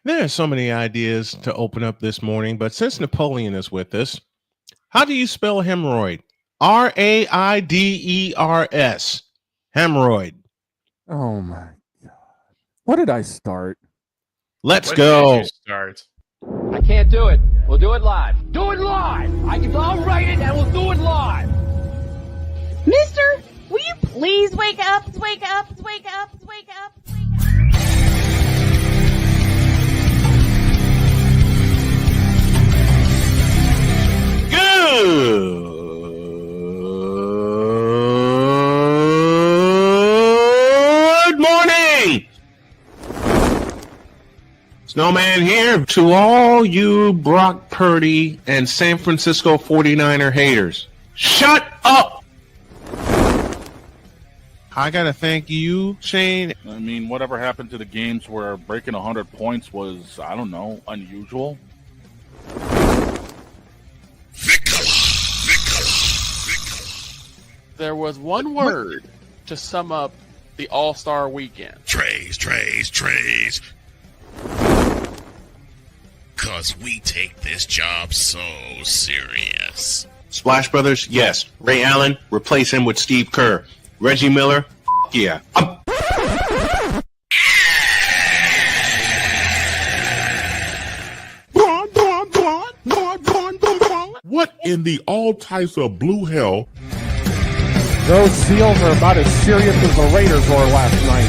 There are so many ideas to open up this morning, but since Napoleon is with us, how do you spell hemorrhoid? Raiders. Hemorrhoid. Oh my God. What did I start? Let's When go. did you start? I can't do it. We'll do it live. Do it live! I'll write it and we'll do it live! Mister, will you please wake up, wake up, wake up, wake up, wake up? Good morning. Snowman here to all you Brock Purdy and San Francisco 49er haters. Shut up. I got to thank you, Shane. I mean, whatever happened to the games where breaking 100 points was, I don't know, unusual? There was one word to sum up the All-Star weekend. Trays. Cause we take this job so serious. Splash Brothers, yes. Ray Allen, replace him with Steve Kerr. Reggie Miller, yeah. What in the all types of blue hell? Those Seals are about as serious as the Raiders were last night.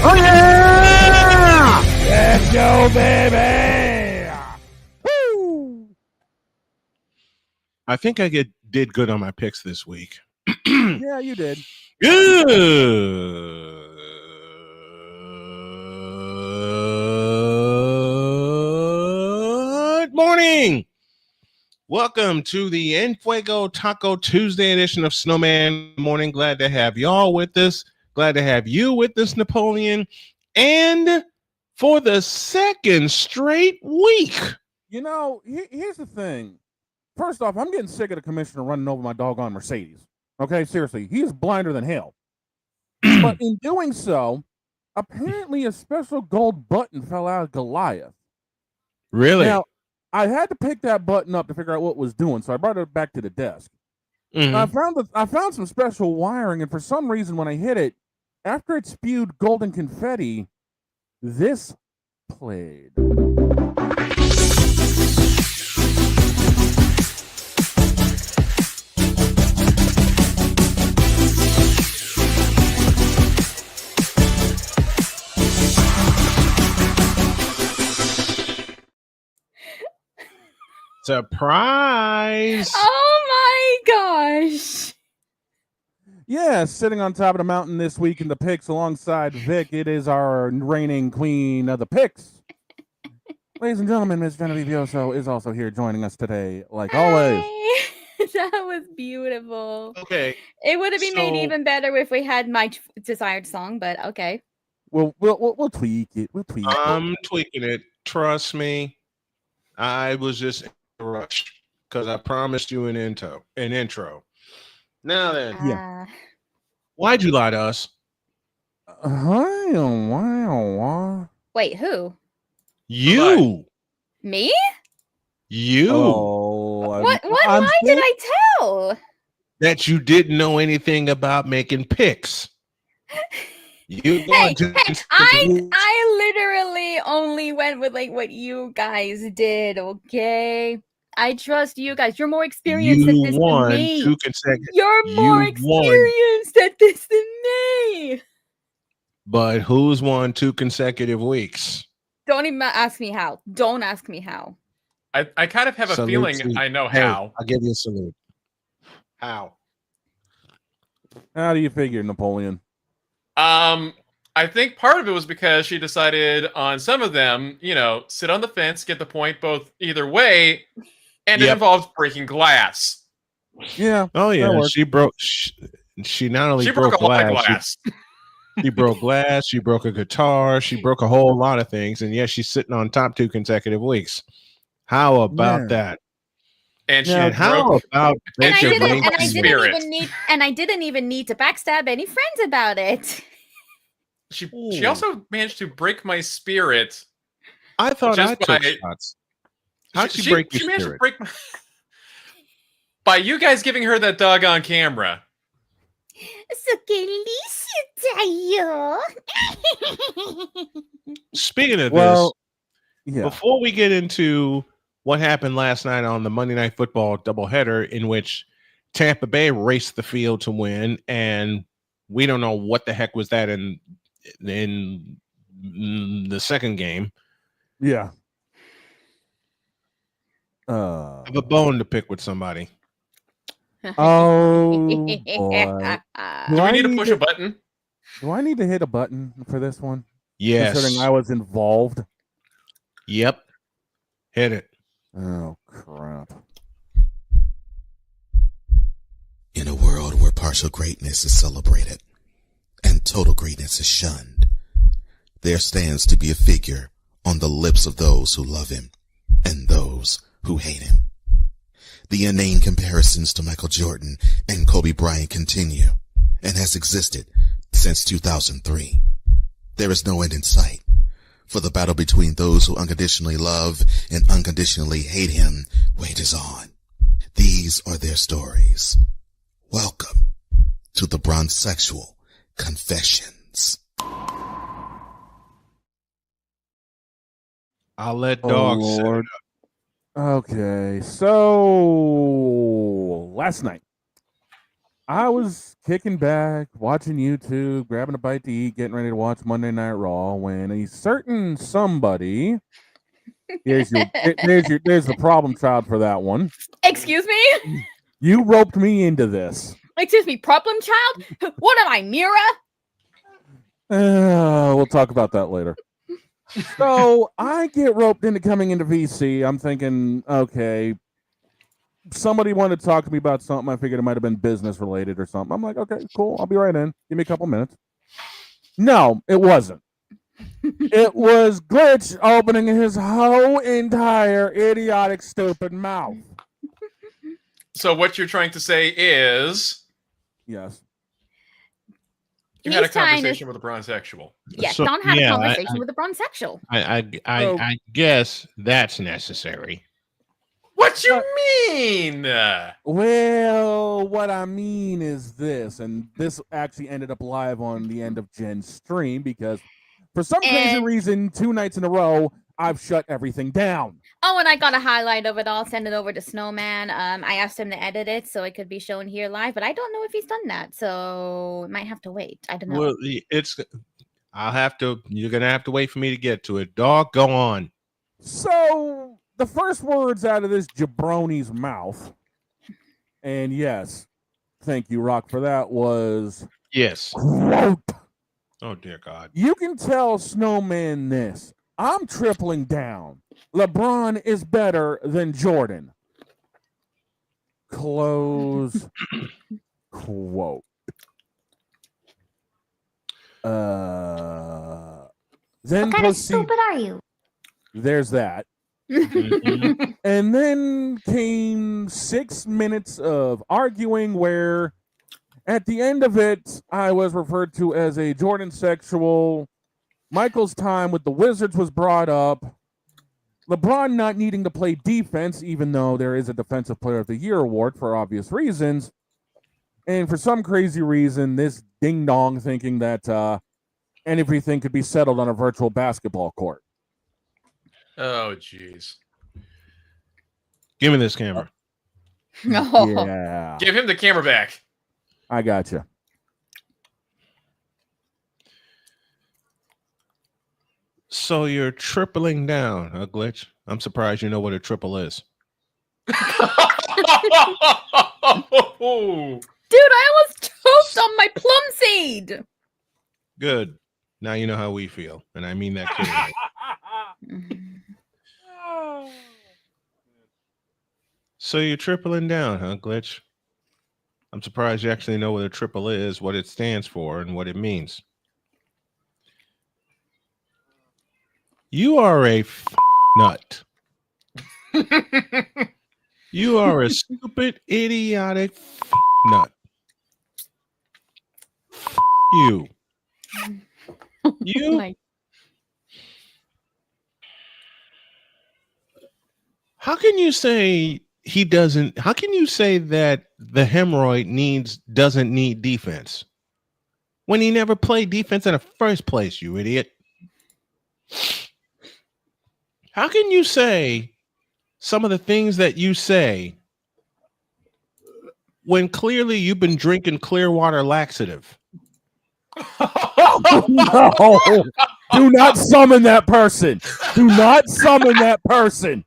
Oh yeah! Let's go, baby! Woo! I think I did good on my picks this week. Yeah, you did. Good morning. Welcome to the Fuego Taco Tuesday edition of Snowman Morning. Glad to have y'all with us. Glad to have you with us, Napoleon. And for the second straight week. You know, here's the thing. First off, I'm getting sick of the commissioner running over my doggone Mercedes. Okay, seriously, he is blinder than hell. But in doing so, apparently a special gold button fell out of Goliath. Really? Now, I had to pick that button up to figure out what it was doing, so I brought it back to the desk. Mm-hmm. I found some special wiring, and for some reason, when I hit it, after it spewed golden confetti, this played. Surprise! Oh my gosh. Yeah, sitting on top of the mountain this week in the picks alongside Vic, it is our reigning queen of the picks. Ladies and gentlemen, Ms. Genevieve Yoso is also here joining us today, like always. That was beautiful. Okay. It would have been made even better if we had my desired song, but okay. We'll tweak it. We'll tweak it. I'm tweaking it. Trust me. I was just in a rush because I promised you an intro. Now then, Yeah. Why'd you lie to us? Wait, who? You. Me? You. Oh, What lie did I tell? That you didn't know anything about making picks. You I literally only went with like what you guys did, okay? I trust you guys. You're more experienced at this than me. You're more experienced at this than me. But who's won 2 consecutive weeks? Don't even ask me how. Don't ask me how. I kind of have a feeling I know how. I'll give you a salute. How? How do you figure, Napoleon? I think part of it was because she decided on some of them, sit on the fence, get the point both either way, and it involves breaking glass. Yeah. Oh yeah. She broke. She not only broke a lot of glass. She broke glass. She broke a guitar. She broke a whole lot of things, and yes, she's sitting on top 2 consecutive weeks. How about that? And she how about and I didn't even need to backstab any friends about it. She also managed to break my spirit. I thought I took by, shots. How'd she break your managed spirit? to break my, by you guys giving her that dog on camera. Speaking of this, before we get into what happened last night on the Monday Night Football doubleheader, in which Tampa Bay raced the field to win, and we don't know what the heck was that in the second game. Yeah. I have a bone to pick with somebody. Oh boy. Do we need to push a button? Do I need to hit a button for this one? Yes. Considering I was involved. Yep. Hit it. Oh crap. In a world where partial greatness is celebrated and total greatness is shunned, there stands to be a figure on the lips of those who love him and those who hate him. The inane comparisons to Michael Jordan and Kobe Bryant continue and has existed since 2003. There is no end in sight, for the battle between those who unconditionally love and unconditionally hate him wages on. These are their stories. Welcome to the Bronsexual Confessions. I'll let Dawg set it up. Okay, so last night I was kicking back, watching YouTube, grabbing a bite to eat, getting ready to watch Monday Night Raw when a certain somebody there's the problem child for that one. Excuse me? You roped me into this. Excuse me, problem child? What am I, Mira? We'll talk about that later. So I get roped into coming into VC. I'm thinking, okay, somebody wanted to talk to me about something. I figured it might have been business related or something. I'm like, okay, cool. I'll be right in. Give me a couple minutes. No, it wasn't. It was Glitch opening his whole entire idiotic, stupid mouth. So what you're trying to say is... Yes. You had a conversation with a Bronsexual. Yes, Don had a conversation with a Bronsexual. I guess that's necessary. What you mean? Well, what I mean is this, and this actually ended up live on the end of Jen's stream because for some crazy reason, 2 nights in a row, I've shut everything down. Oh, and I got a highlight of it all, send it over to Snowman. I asked him to edit it so it could be shown here live, but I don't know if he's done that, so it might have to wait. I don't know. Well, you're gonna have to wait for me to get to it. Dawg, go on. So the first words out of this jabroni's mouth, and yes, thank you, Rock, for that, was yes. Quote. Oh dear God. You can tell Snowman this. I'm tripling down. LeBron is better than Jordan. Close quote. Then what kind of stupid are you? There's that. And then came 6 minutes of arguing where at the end of it, I was referred to as a Jordan sexual. Michael's time with the Wizards was brought up. LeBron not needing to play defense, even though there is a Defensive Player of the Year award for obvious reasons. And for some crazy reason, this ding-dong thinking that everything could be settled on a virtual basketball court. Oh, jeez. Give me this camera. No. Yeah. Give him the camera back. I got you. So you're tripling down, huh, Glitch? I'm surprised you know what a triple is. Dude, I almost choked on my plum seed. Good. Now you know how we feel, and I mean that kiddingly. So you're tripling down, huh, Glitch? I'm surprised you actually know what a triple is, what it stands for, and what it means. You are a nut. You are a stupid, idiotic nut. You. You. How can you say he doesn't? How can you say that the hemorrhoid doesn't need defense when he never played defense in the first place? You idiot! How can you say some of the things that you say when clearly you've been drinking Clearwater laxative? No, do not summon that person. Do not summon that person.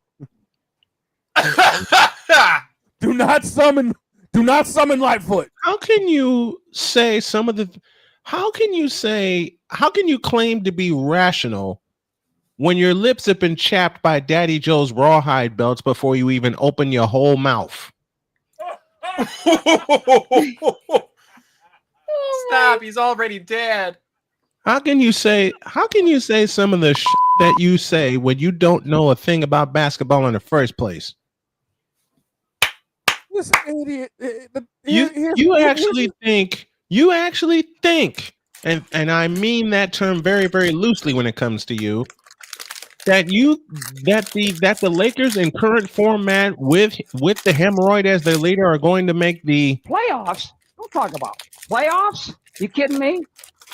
Do not summon Lightfoot. How can you say some of the? How can you claim to be rational when your lips have been chapped by Daddy Joe's rawhide belts before you even open your whole mouth? Stop! He's already dead. How can you say some of the that you say when you don't know a thing about basketball in the first place? Listen, idiot. You actually think, and I mean that term very, very loosely when it comes to you, that the Lakers in current format with the hemorrhoid as their leader are going to make the Playoffs? Don't talk about playoffs. You kidding me?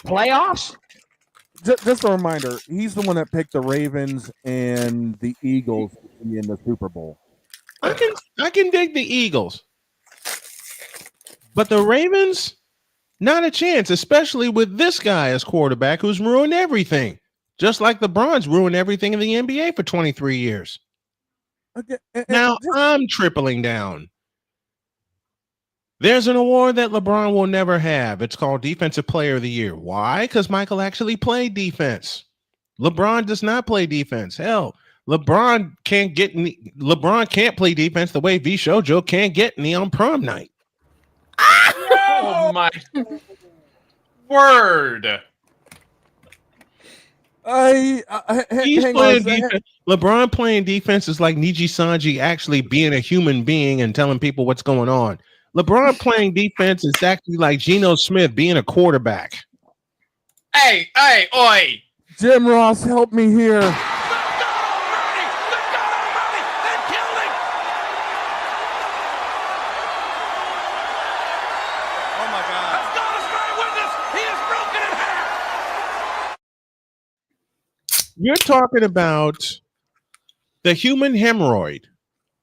Playoffs? Just a reminder, he's the one that picked the Ravens and the Eagles in the Super Bowl. I can dig the Eagles, but the Ravens, not a chance, especially with this guy as quarterback who's ruined everything, just like LeBron's ruined everything in the NBA for 23 years. Okay, now I'm tripling down. There's an award that LeBron will never have. It's called Defensive Player of the Year. Why? Because Michael actually played defense. LeBron does not play defense. Hell, LeBron can't play defense the way V Shoujo can't get any on prom night. Oh my word! He's playing defense. LeBron playing defense is like Niji Sanji actually being a human being and telling people what's going on. LeBron playing defense is actually like Geno Smith being a quarterback. Hey, oi! Jim Ross, help me here. You're talking about the human hemorrhoid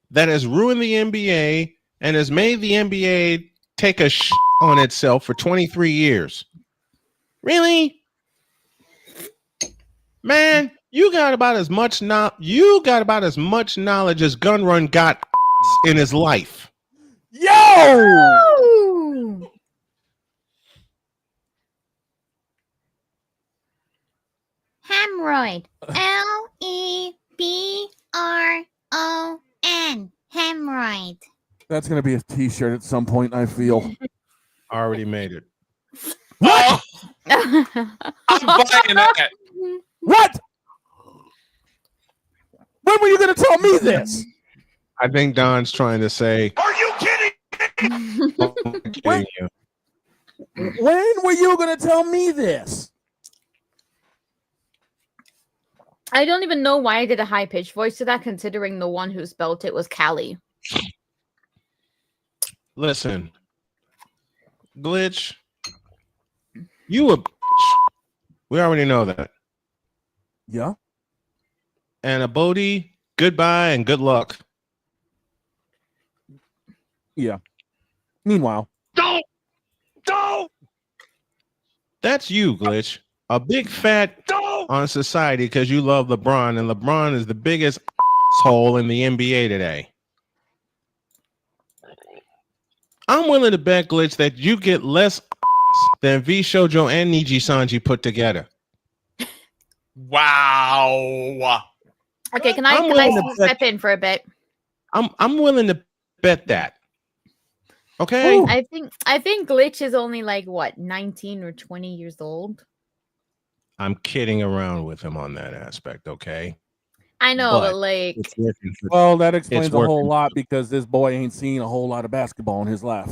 that has ruined the NBA and has made the NBA take a on itself for 23 years. Really? Man, you got about as much knowledge as Gun Run got in his life. Yo! Hemorrhoid. Lebron. Hemorrhoid. That's going to be a t-shirt at some point, I feel. Already made it. What? I'm buying that. What? When were you going to tell me this? I think Don's trying to say, Are you kidding? When were you going to tell me this? I don't even know why I did a high-pitched voice to that, considering the one who spelt it was Callie. Listen, Glitch, you a we already know that. Yeah. And a Bodhi, goodbye and good luck. Yeah. Meanwhile. Don't! That's you, Glitch. A big fat on society because you love LeBron, and LeBron is the biggest asshole in the NBA today. I'm willing to bet, Glitch, that you get less than V Shoujo and Niji Sanji put together. Wow. Okay, can I step in for a bit? I'm willing to bet that. Okay. Ooh. I think Glitch is only like what, 19 or 20 years old. I'm kidding around with him on that aspect, okay? I know, but like, well, that explains a whole lot because this boy ain't seen a whole lot of basketball in his life.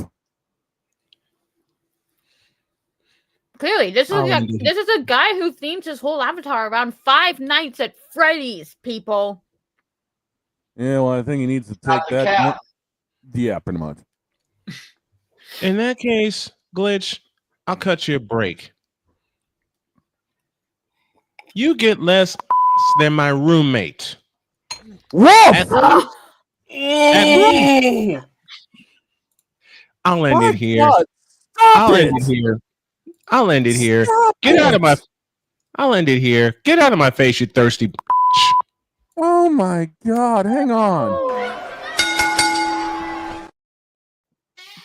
Clearly, this is a guy who themes his whole avatar around Five Nights at Freddy's, people. Yeah, well, I think he needs to take that. Yeah, pretty much. In that case, Glitch, I'll cut you a break. You get less than my roommate. Woof! I'll end it here. I'll end it here. Get out of my. I'll end it here. Get out of my face, you thirsty. Oh my God! Hang on.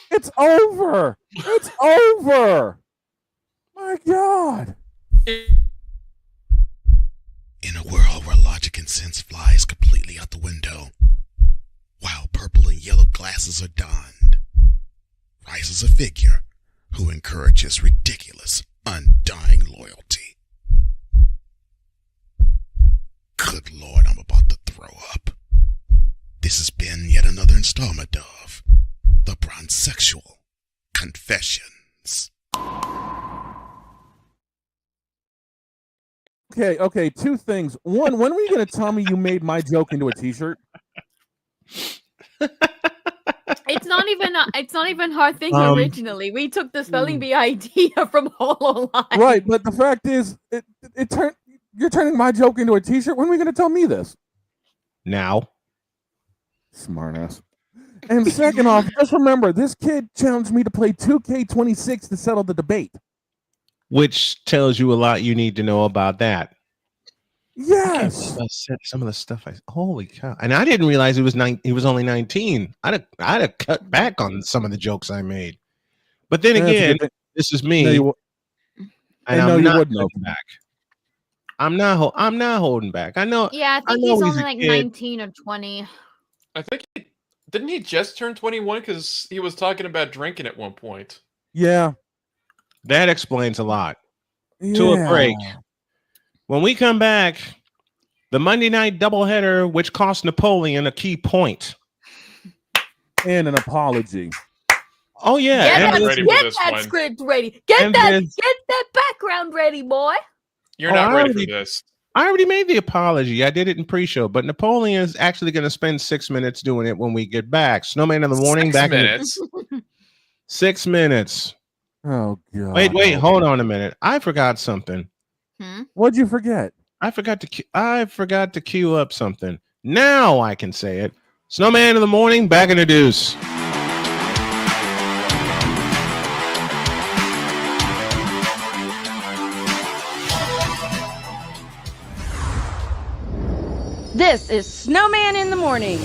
It's over. It's over. My God. In a world where logic and sense flies completely out the window, while purple and yellow glasses are donned, rises a figure who encourages ridiculous, undying loyalty. Good Lord, I'm about to throw up. This has been yet another installment of the Bronsexual Confessions. Okay, two things. One, when were you going to tell me you made my joke into a t-shirt? It's not even our thing originally. We took the spelling bee idea from HoloLive. Right, but the fact is, you're turning my joke into a t-shirt. When are we going to tell me this? Now. Smartass. And second off, just remember, this kid challenged me to play 2K26 to settle the debate. Which tells you a lot you need to know about that. Yes. Some of the stuff holy cow. And I didn't realize he was only 19. I'd have cut back on some of the jokes I made. But then again, this is me. And I'm not holding back. I'm not holding back. I know. Yeah, I think he's only like 19 or 20. I think didn't he just turn 21 because he was talking about drinking at one point? Yeah. That explains a lot. To a break. When we come back, the Monday night doubleheader, which cost Napoleon a key point. And an apology. Oh, yeah. Get that script ready. Get that background ready, boy. You're not ready for this. I already made the apology. I did it in pre-show, but Napoleon is actually going to spend 6 minutes doing it when we get back. Snowman in the morning. 6 minutes. 6 minutes. Oh God! Wait! Hold on a minute. I forgot something. What'd you forget? I forgot to queue up something. Now I can say it. Snowman in the morning. Back in the deuce. This is Snowman in the Morning.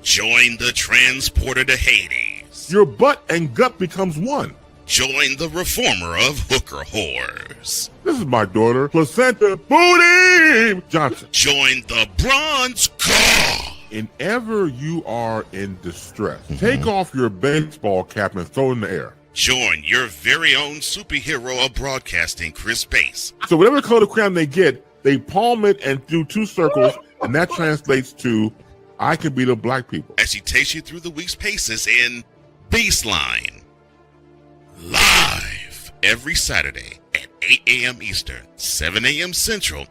Join the transporter to Hades. Your butt and gut becomes one. Join the reformer of hooker whores. This is my daughter, Placenta Booty Johnson. Join the bronze car. Whenever you are in distress, take off your baseball cap and throw it in the air. Join your very own superhero of broadcasting, Chris Bass. So whatever color crayon they get, they palm it and do 2 circles, and that translates to, I can beat up black people. As he takes you through the week's paces in Baseline. Live every Saturday at 8 a.m. Eastern, 7 a.m. Central,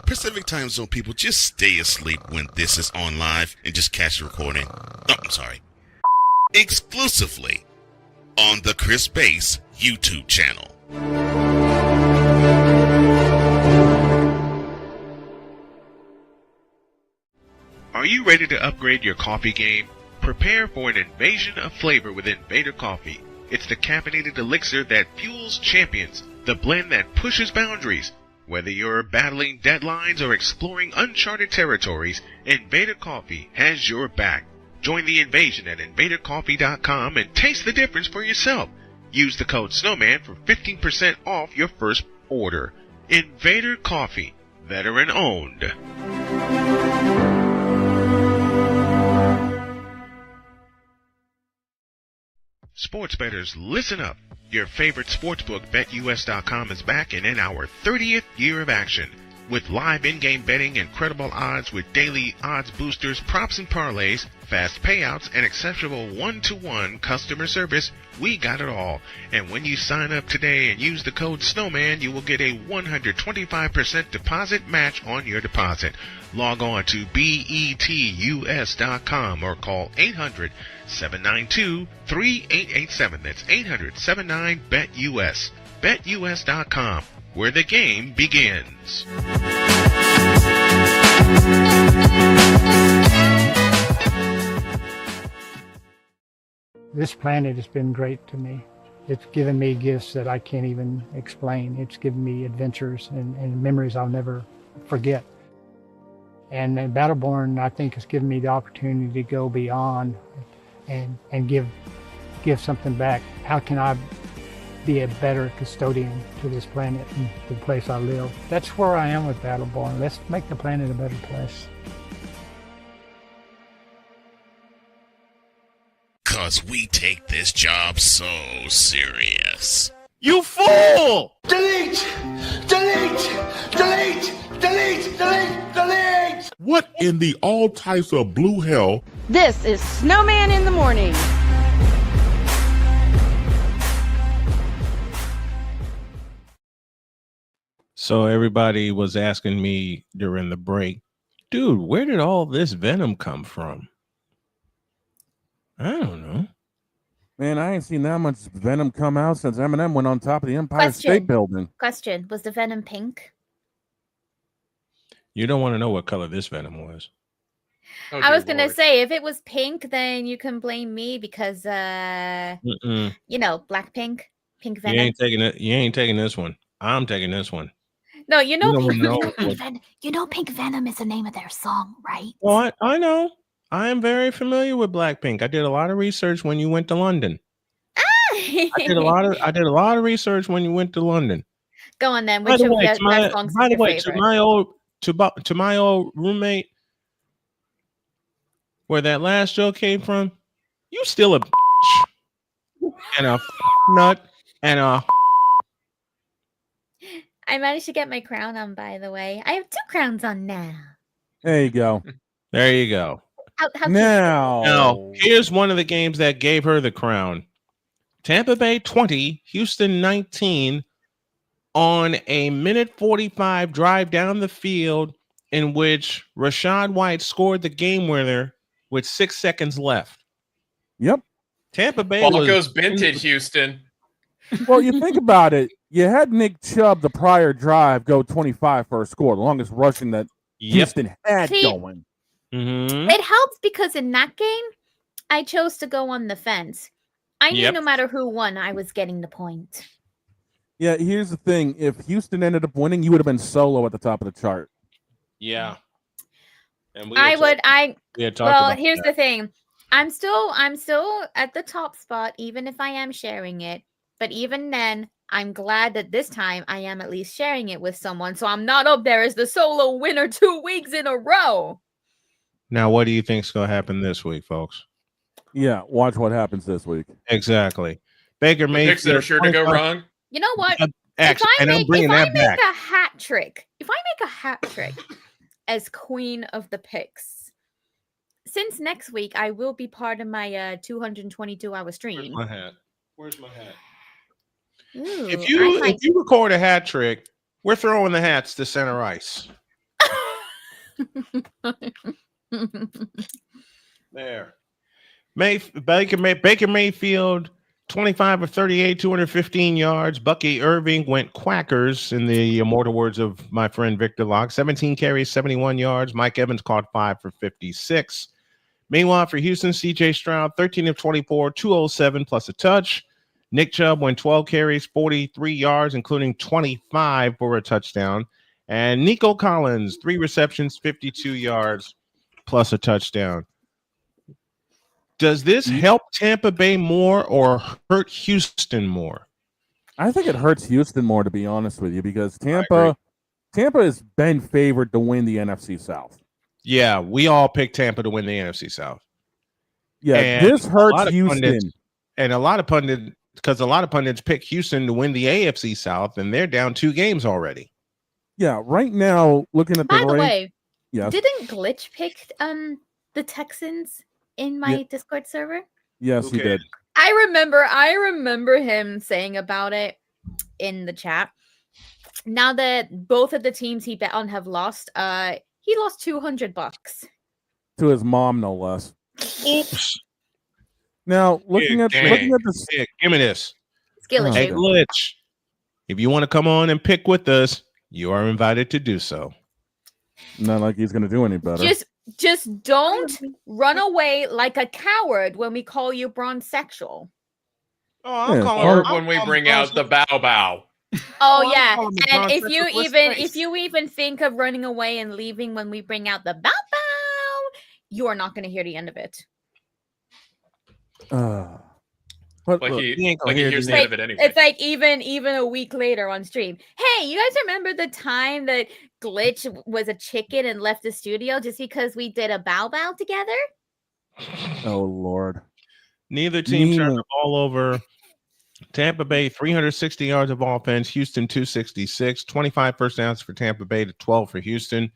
Pacific Time Zone people, just stay asleep when this is on live and just catch the recording. Oh, I'm sorry. Exclusively on the Chris Bass YouTube channel. Are you ready to upgrade your coffee game? Prepare for an invasion of flavor with Invader Coffee. It's the caffeinated elixir that fuels champions, the blend that pushes boundaries. Whether you're battling deadlines or exploring uncharted territories, Invader Coffee has your back. Join the invasion at invadercoffee.com and taste the difference for yourself. Use the code SNOWMAN for 15% off your first order. Invader Coffee, veteran owned. Sports bettors, listen up. Your favorite sportsbook, BetUS.com, is back and in our 30th year of action. With live in-game betting, incredible odds with daily odds boosters, props, and parlays, fast payouts, and exceptional one-to-one customer service, we got it all. And when you sign up today and use the code SNOWMAN, you will get a 125% deposit match on your deposit. Log on to betus.com or call 800-792-3887. That's 800-79-BET-US. BetUS.com, where the game begins. This planet has been great to me. It's given me gifts that I can't even explain. It's given me adventures and memories I'll never forget. And Battleborn, I think, has given me the opportunity to go beyond and give something back. How can I be a better custodian to this planet and the place I live? That's where I am with Battleborn. Let's make the planet a better place. 'Cause we take this job so serious. You fool! Delete! Delete! Delete! Delete! Delete! Delete! What in the all types of blue hell? This is Snowman in the Morning. So everybody was asking me during the break, dude, where did all this venom come from? I don't know. Man, I ain't seen that much venom come out since Eminem went on top of the Empire State Building. Question: was the venom pink? You don't want to know what color this venom was. Oh, I was dear gonna Lord. say if it was pink, then you can blame me because you know, Blackpink, pink venom. You ain't taking it. You ain't taking this one. I'm taking this one. No, you know, You don't pink, know you know, Pink Venom is the name of their song, right? Well, I know. I am very familiar with Blackpink. I did a lot of research when you went to London. I did a lot of research when you went to London. Go on then. By Which the of way, their to my, songs by is the your way, favorite? to my old roommate, where that last joke came from, you still a and a nut and a. I managed to get my crown on, by the way. I have 2 crowns on now. There you go. There you go. How cute. Now, Here's one of the games that gave her the crown. Tampa Bay 20, Houston 19 on a minute 45 drive down the field in which Rashad White scored the game winner with 6 seconds left. Yep. Tampa Bay Ball was goes Benton, Houston. Well, you think about it. You had Nick Chubb the prior drive go 25 for a score, the longest rushing that Houston had See, going. Mm-hmm. It helps because in that game, I chose to go on the fence. I knew Yep. no matter who won, I was getting the point. Yeah, here's the thing. If Houston ended up winning, you would have been solo at the top of the chart. Yeah. And Here's the thing. I'm still at the top spot, even if I am sharing it. But even then, I'm glad that this time I am at least sharing it with someone. So I'm not up there as the solo winner 2 weeks in a row. Now, what do you think's going to happen this week, folks? Yeah, watch what happens this week. Exactly. Baker The picks that are sure to go wrong. You know what? If I make a hat trick as queen of the picks, since next week I will be part of my 222-hour stream. Where's my hat? Ooh, If you record a hat trick, we're throwing the hats to center ice. There. Baker Mayfield, 25 of 38, 215 yards. Bucky Irving went quackers, in the immortal words of my friend Victor Locke. 17 carries, 71 yards. Mike Evans caught 5 for 56. Meanwhile, for Houston, C.J. Stroud, 13 of 24, 207 plus a touch. Nick Chubb went 12 carries, 43 yards, including 25 for a touchdown. And Nico Collins, 3 receptions, 52 yards plus a touchdown. Does this help Tampa Bay more or hurt Houston more? I think it hurts Houston more, to be honest with you, because Tampa has been favored to win the NFC South. Yeah, we all picked Tampa to win the NFC South. Yeah, and this hurts Houston. A lot of pundits pick Houston to win the AFC South, and they're down 2 games already. Yeah, right now, looking at By the way, yes. didn't Glitch pick the Texans in my Discord server? Yes, he did. I remember him saying about it in the chat. Now that both of the teams he bet on have lost, he lost $200 to his mom, no less. Oops. Now looking at this, give me this. Skill Hey, issue. Glitch, if you want to come on and pick with us, you are invited to do so. Not like he's going to do any better. Just don't run away like a coward when we call you Bronsexual. Or when we bring out the bow bow. Oh yeah, and if you even think of running away and leaving when we bring out the bow bow, you are not going to hear the end of it. He hears the end of it anyway. It's like even a week later on stream. Hey, you guys remember the time that Glitch was a chicken and left the studio just because we did a bow bow together? Oh Lord! Neither team turned the ball over. Tampa Bay 360 yards of offense. Houston 266. 25 first downs for Tampa Bay to 12 for Houston.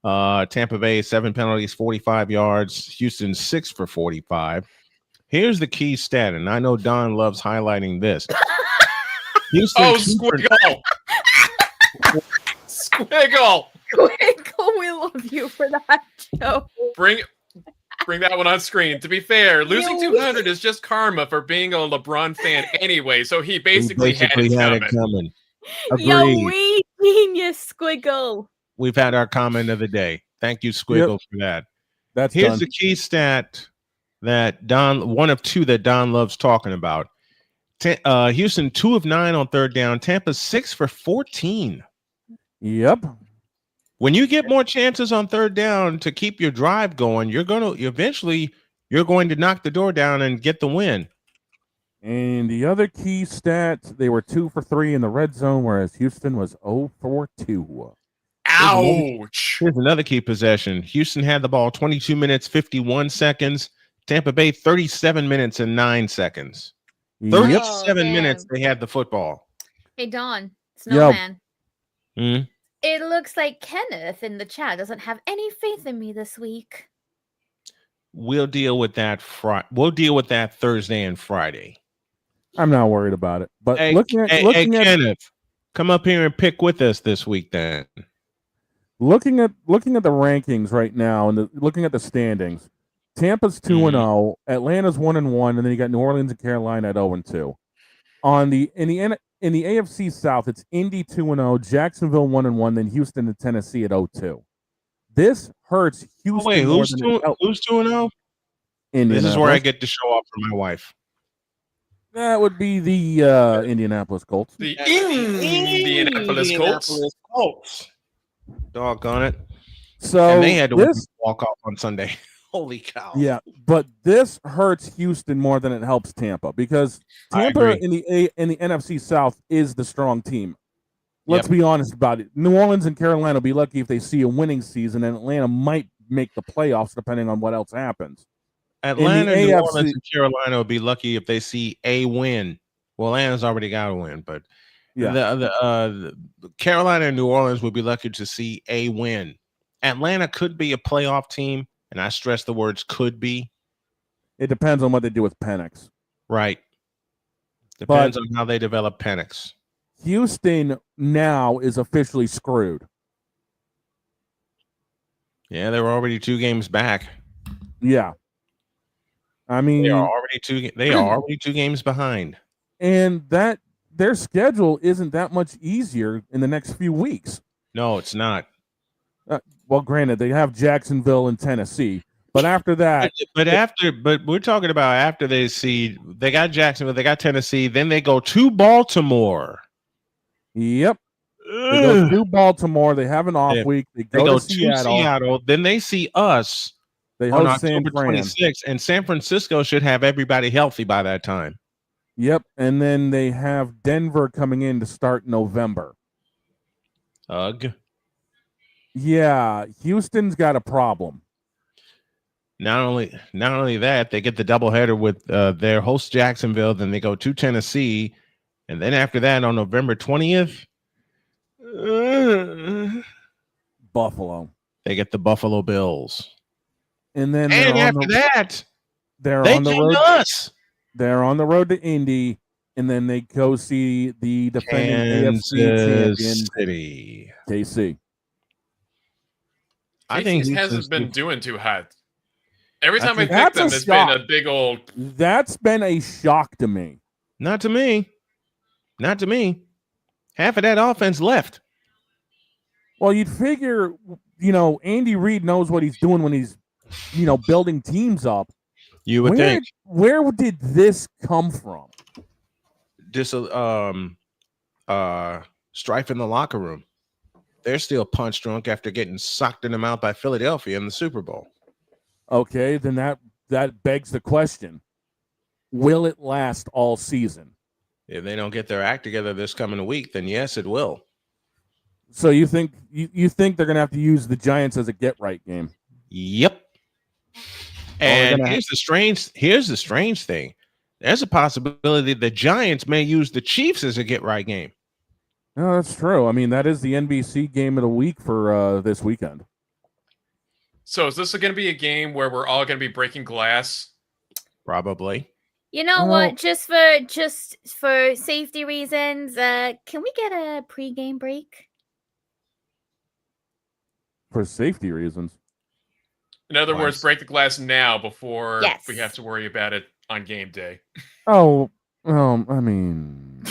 Tampa Bay 7 penalties, 45 yards. Houston 6 for 45. Here's the key stat, and I know Don loves highlighting this. Houston Squiggle! Squiggle! Squiggle, we love you for that joke. Bring that one on screen. To be fair, losing 200 is just karma for being a LeBron fan anyway, so he basically had it coming. Yo, we genius, Squiggle. We've had our comment of the day. Thank you, Squiggle, for that. Here's the key stat that one of two that Don loves talking about. Houston 2 of 9 on third down. Tampa 6 for 14. Yep. When you get more chances on third down to keep your drive going, you're going to knock the door down and get the win. And the other key stat, they were 2 for 3 in the red zone, whereas Houston was 0 for 2. Ouch! Here's another key possession. Houston had the ball 22 minutes, 51 seconds. Tampa Bay 37 minutes and 9 seconds. 37 minutes they had the football. Hey, Don, Snowman. Hmm? It looks like Kenneth in the chat doesn't have any faith in me this week. We'll deal with that Thursday and Friday. I'm not worried about it. But looking at Kenneth, come up here and pick with us this week then. Looking at the rankings right now and looking at the standings, Tampa's 2-0, Atlanta's 1-1, and then you got New Orleans and Carolina at 0-2. In the AFC South, it's Indy 2-0, Jacksonville 1-1, then Houston and Tennessee at 0-2. This hurts Houston. Wait, who's 2-0? This is where I get to show off for my wife. That would be the Indianapolis Colts. The Indianapolis Colts. Doggone it. So and they had to walk off on Sunday. Holy cow. Yeah, but this hurts Houston more than it helps Tampa because Tampa in the NFC South is the strong team. Let's be honest about it. New Orleans and Carolina will be lucky if they see a winning season, and Atlanta might make the playoffs depending on what else happens. Atlanta, New Orleans, and Carolina will be lucky if they see a win. Well, Atlanta's already got a win, but the Carolina and New Orleans will be lucky to see a win. Atlanta could be a playoff team. And I stress the words could be. It depends on what they do with Penix. Right. Depends on how they develop Penix. Houston now is officially screwed. Yeah, they were already 2 games back. Yeah. I mean, they are already 2 games behind. And that their schedule isn't that much easier in the next few weeks. No, it's not. Well, granted, they have Jacksonville and Tennessee, but after that, but we're talking about after they got Jacksonville, they got Tennessee, then they go to Baltimore. Yep, they go to Baltimore. They have an off week. They go to Seattle. Then they see us. They on host October 26th, and San Francisco should have everybody healthy by that time. Yep, and then they have Denver coming in to start November. Ugh. Yeah, Houston's got a problem. Not only that, they get the doubleheader with their host Jacksonville, then they go to Tennessee, and then after that on November 20th, Buffalo. They get the Buffalo Bills. And then after that, They're They on the came road. to us. They're on the road to Indy, and then they go see the defending AFC champion City. KC. I think KC hasn't been doing too hot. Every time I pick them, it's been a big old. That's been a shock to me. Not to me. Not to me. Half of that offense left. Well, you'd figure, Andy Reid knows what he's doing when he's, building teams up. You would think. Where did this come from? This strife in the locker room. They're still punch drunk after getting socked in the mouth by Philadelphia in the Super Bowl. Okay, then that begs the question: will it last all season? If they don't get their act together this coming week, then yes, it will. So you think they're gonna have to use the Giants as a get right game? Yep. And here's the strange thing. There's a possibility the Giants may use the Chiefs as a get right game. No, that's true. I mean, that is the NBC game of the week for this weekend. So is this going to be a game where we're all going to be breaking glass? Probably. You know what? Just for safety reasons, can we get a pregame break? For safety reasons. In other words, break the glass now before we have to worry about it on game day. Oh, I mean,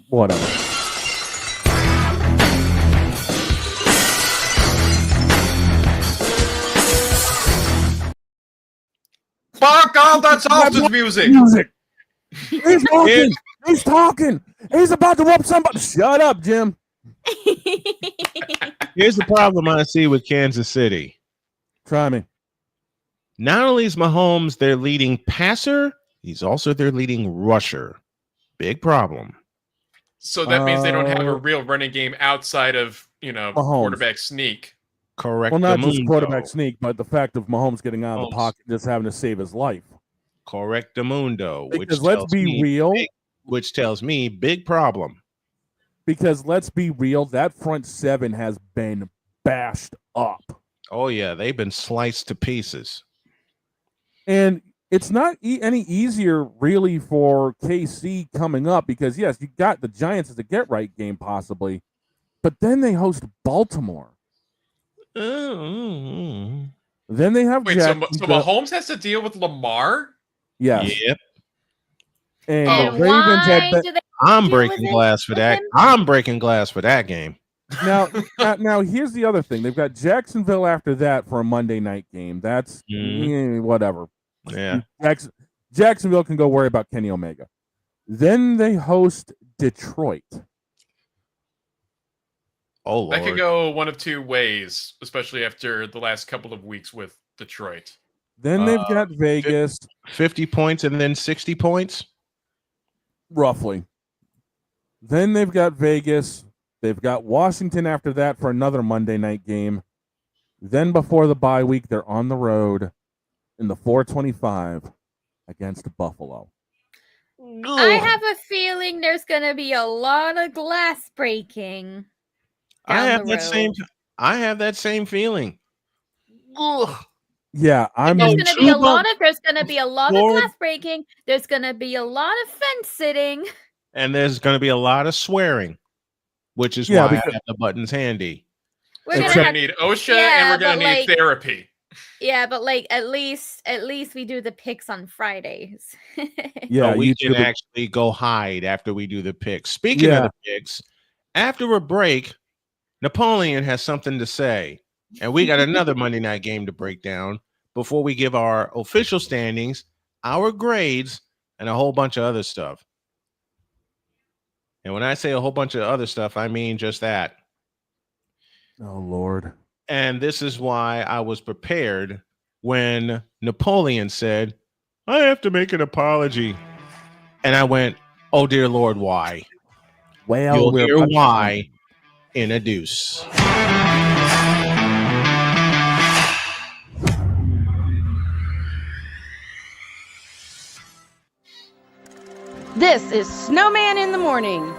whatever. Fuck off! That's sausage music. He's talking. He's talking. He's about to whoop somebody. Shut up, Jim. Here's the problem I see with Kansas City. Try me. Not only is Mahomes their leading passer, he's also their leading rusher. Big problem. So that means they don't have a real running game outside of, Mahomes. quarterback sneak. Correct. Well, not just quarterback sneak, but the fact of Mahomes getting out of the pocket, just having to save his life. Correctamundo. Because let's be real. Which tells me big problem. Because let's be real, that front seven has been bashed up. Oh, yeah. They've been sliced to pieces. And it's not any easier, really, for KC coming up because, yes, you got the Giants as a get-right game, possibly, but then they host Baltimore. Then they have so Mahomes has to deal with Lamar? Yes. Yep. And the Ravens had I'm breaking glass for that. I'm breaking glass for that game. Now, here's the other thing. They've got Jacksonville after that for a Monday night game. That's whatever. Yeah. Jacksonville can go worry about Kenny Omega. Then they host Detroit. Oh, Lord. That could go one of two ways, especially after the last couple of weeks with Detroit. Then they've got Vegas. 50 points and then 60 points? Roughly. Then they've got Vegas. They've got Washington after that for another Monday night game. Then before the bye week, they're on the road in the 425 against Buffalo. I have a feeling there's going to be a lot of glass breaking. I have that same feeling. Ugh. Yeah, there's going to be a lot of glass breaking. There's going to be a lot of fence sitting. And there's going to be a lot of swearing, which is why I have the buttons handy. We're going to need OSHA and we're going to need therapy. Yeah, but at least we do the picks on Fridays. Yeah, we can actually go hide after we do the picks. Speaking of the picks, after a break, Napoleon has something to say. And we got another Monday night game to break down before we give our official standings, our grades, and a whole bunch of other stuff. And when I say a whole bunch of other stuff, I mean just that. Oh, Lord. And this is why I was prepared when Napoleon said, I have to make an apology. And I went, oh, dear Lord, why? Well, you'll hear why in a deuce. This is Snowman in the Morning.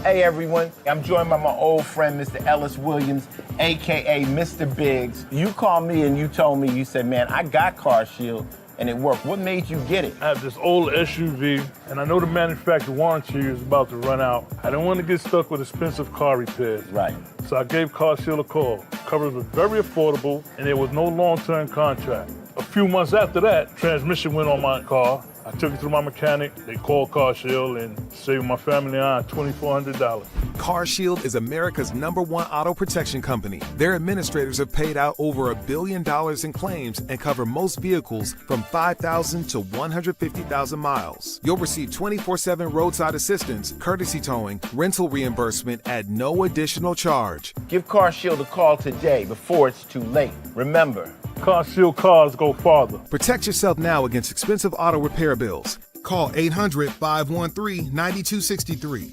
Hey everyone, I'm joined by my old friend, Mr. Ellis Williams, AKA Mr. Biggs. You called me and you told me, you said, man, I got Car Shield and it worked. What made you get it? I have this old SUV and I know the manufacturer warranty is about to run out. I didn't want to get stuck with expensive car repairs. Right. So I gave Car Shield a call. Coverage was very affordable and there was no long-term contract. A few months after that, transmission went on my car. I took it to my mechanic, they called Car Shield and saved my family and I $2,400. Car Shield is America's #1 auto protection company. Their administrators have paid out over $1 billion in claims and cover most vehicles from 5,000 to 150,000 miles. You'll receive 24/7 roadside assistance, courtesy towing, rental reimbursement at no additional charge. Give Car Shield a call today before it's too late. Remember, Car Shield cars go farther. Protect yourself now against expensive auto repair bills. Call 800-513-9263.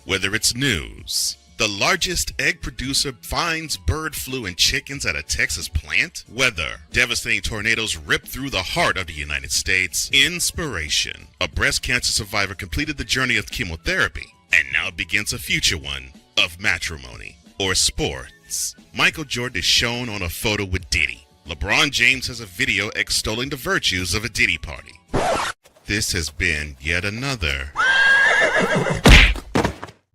Whether it's news, the largest egg producer finds bird flu in chickens at a Texas plant, weather, devastating tornadoes rip through the heart of the United States, inspiration, a breast cancer survivor completed the journey of chemotherapy and now begins a future one of matrimony or sports. Michael Jordan is shown on a photo with Diddy. LeBron James has a video extolling the virtues of a Diddy party. This has been yet another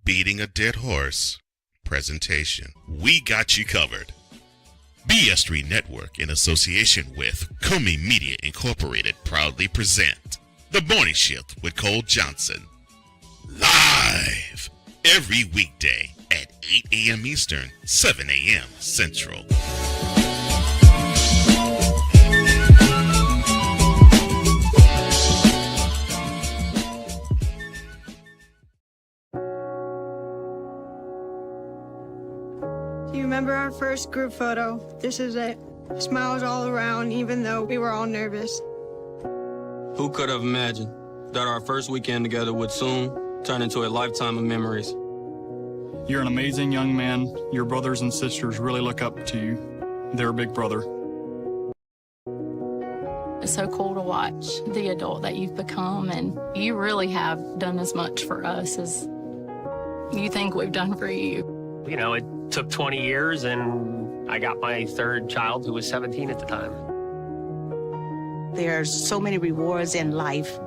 beating a dead horse presentation. We got you covered. BS3 Network, in association with Comey Media Incorporated, proudly present The Morning Shift with Cole Johnson. Live every weekday at 8 a.m. Eastern, 7 a.m. Central. Do you remember our first group photo? This is it. Smiles all around, even though we were all nervous. Who could have imagined that our first weekend together would soon turn into a lifetime of memories? You're an amazing young man. Your brothers and sisters really look up to you. They're a big brother. It's so cool to watch the adult that you've become, and you really have done as much for us as you think we've done for you. You know, it took 20 years, and I got my third child, who was 17 at the time. There are so many rewards in life.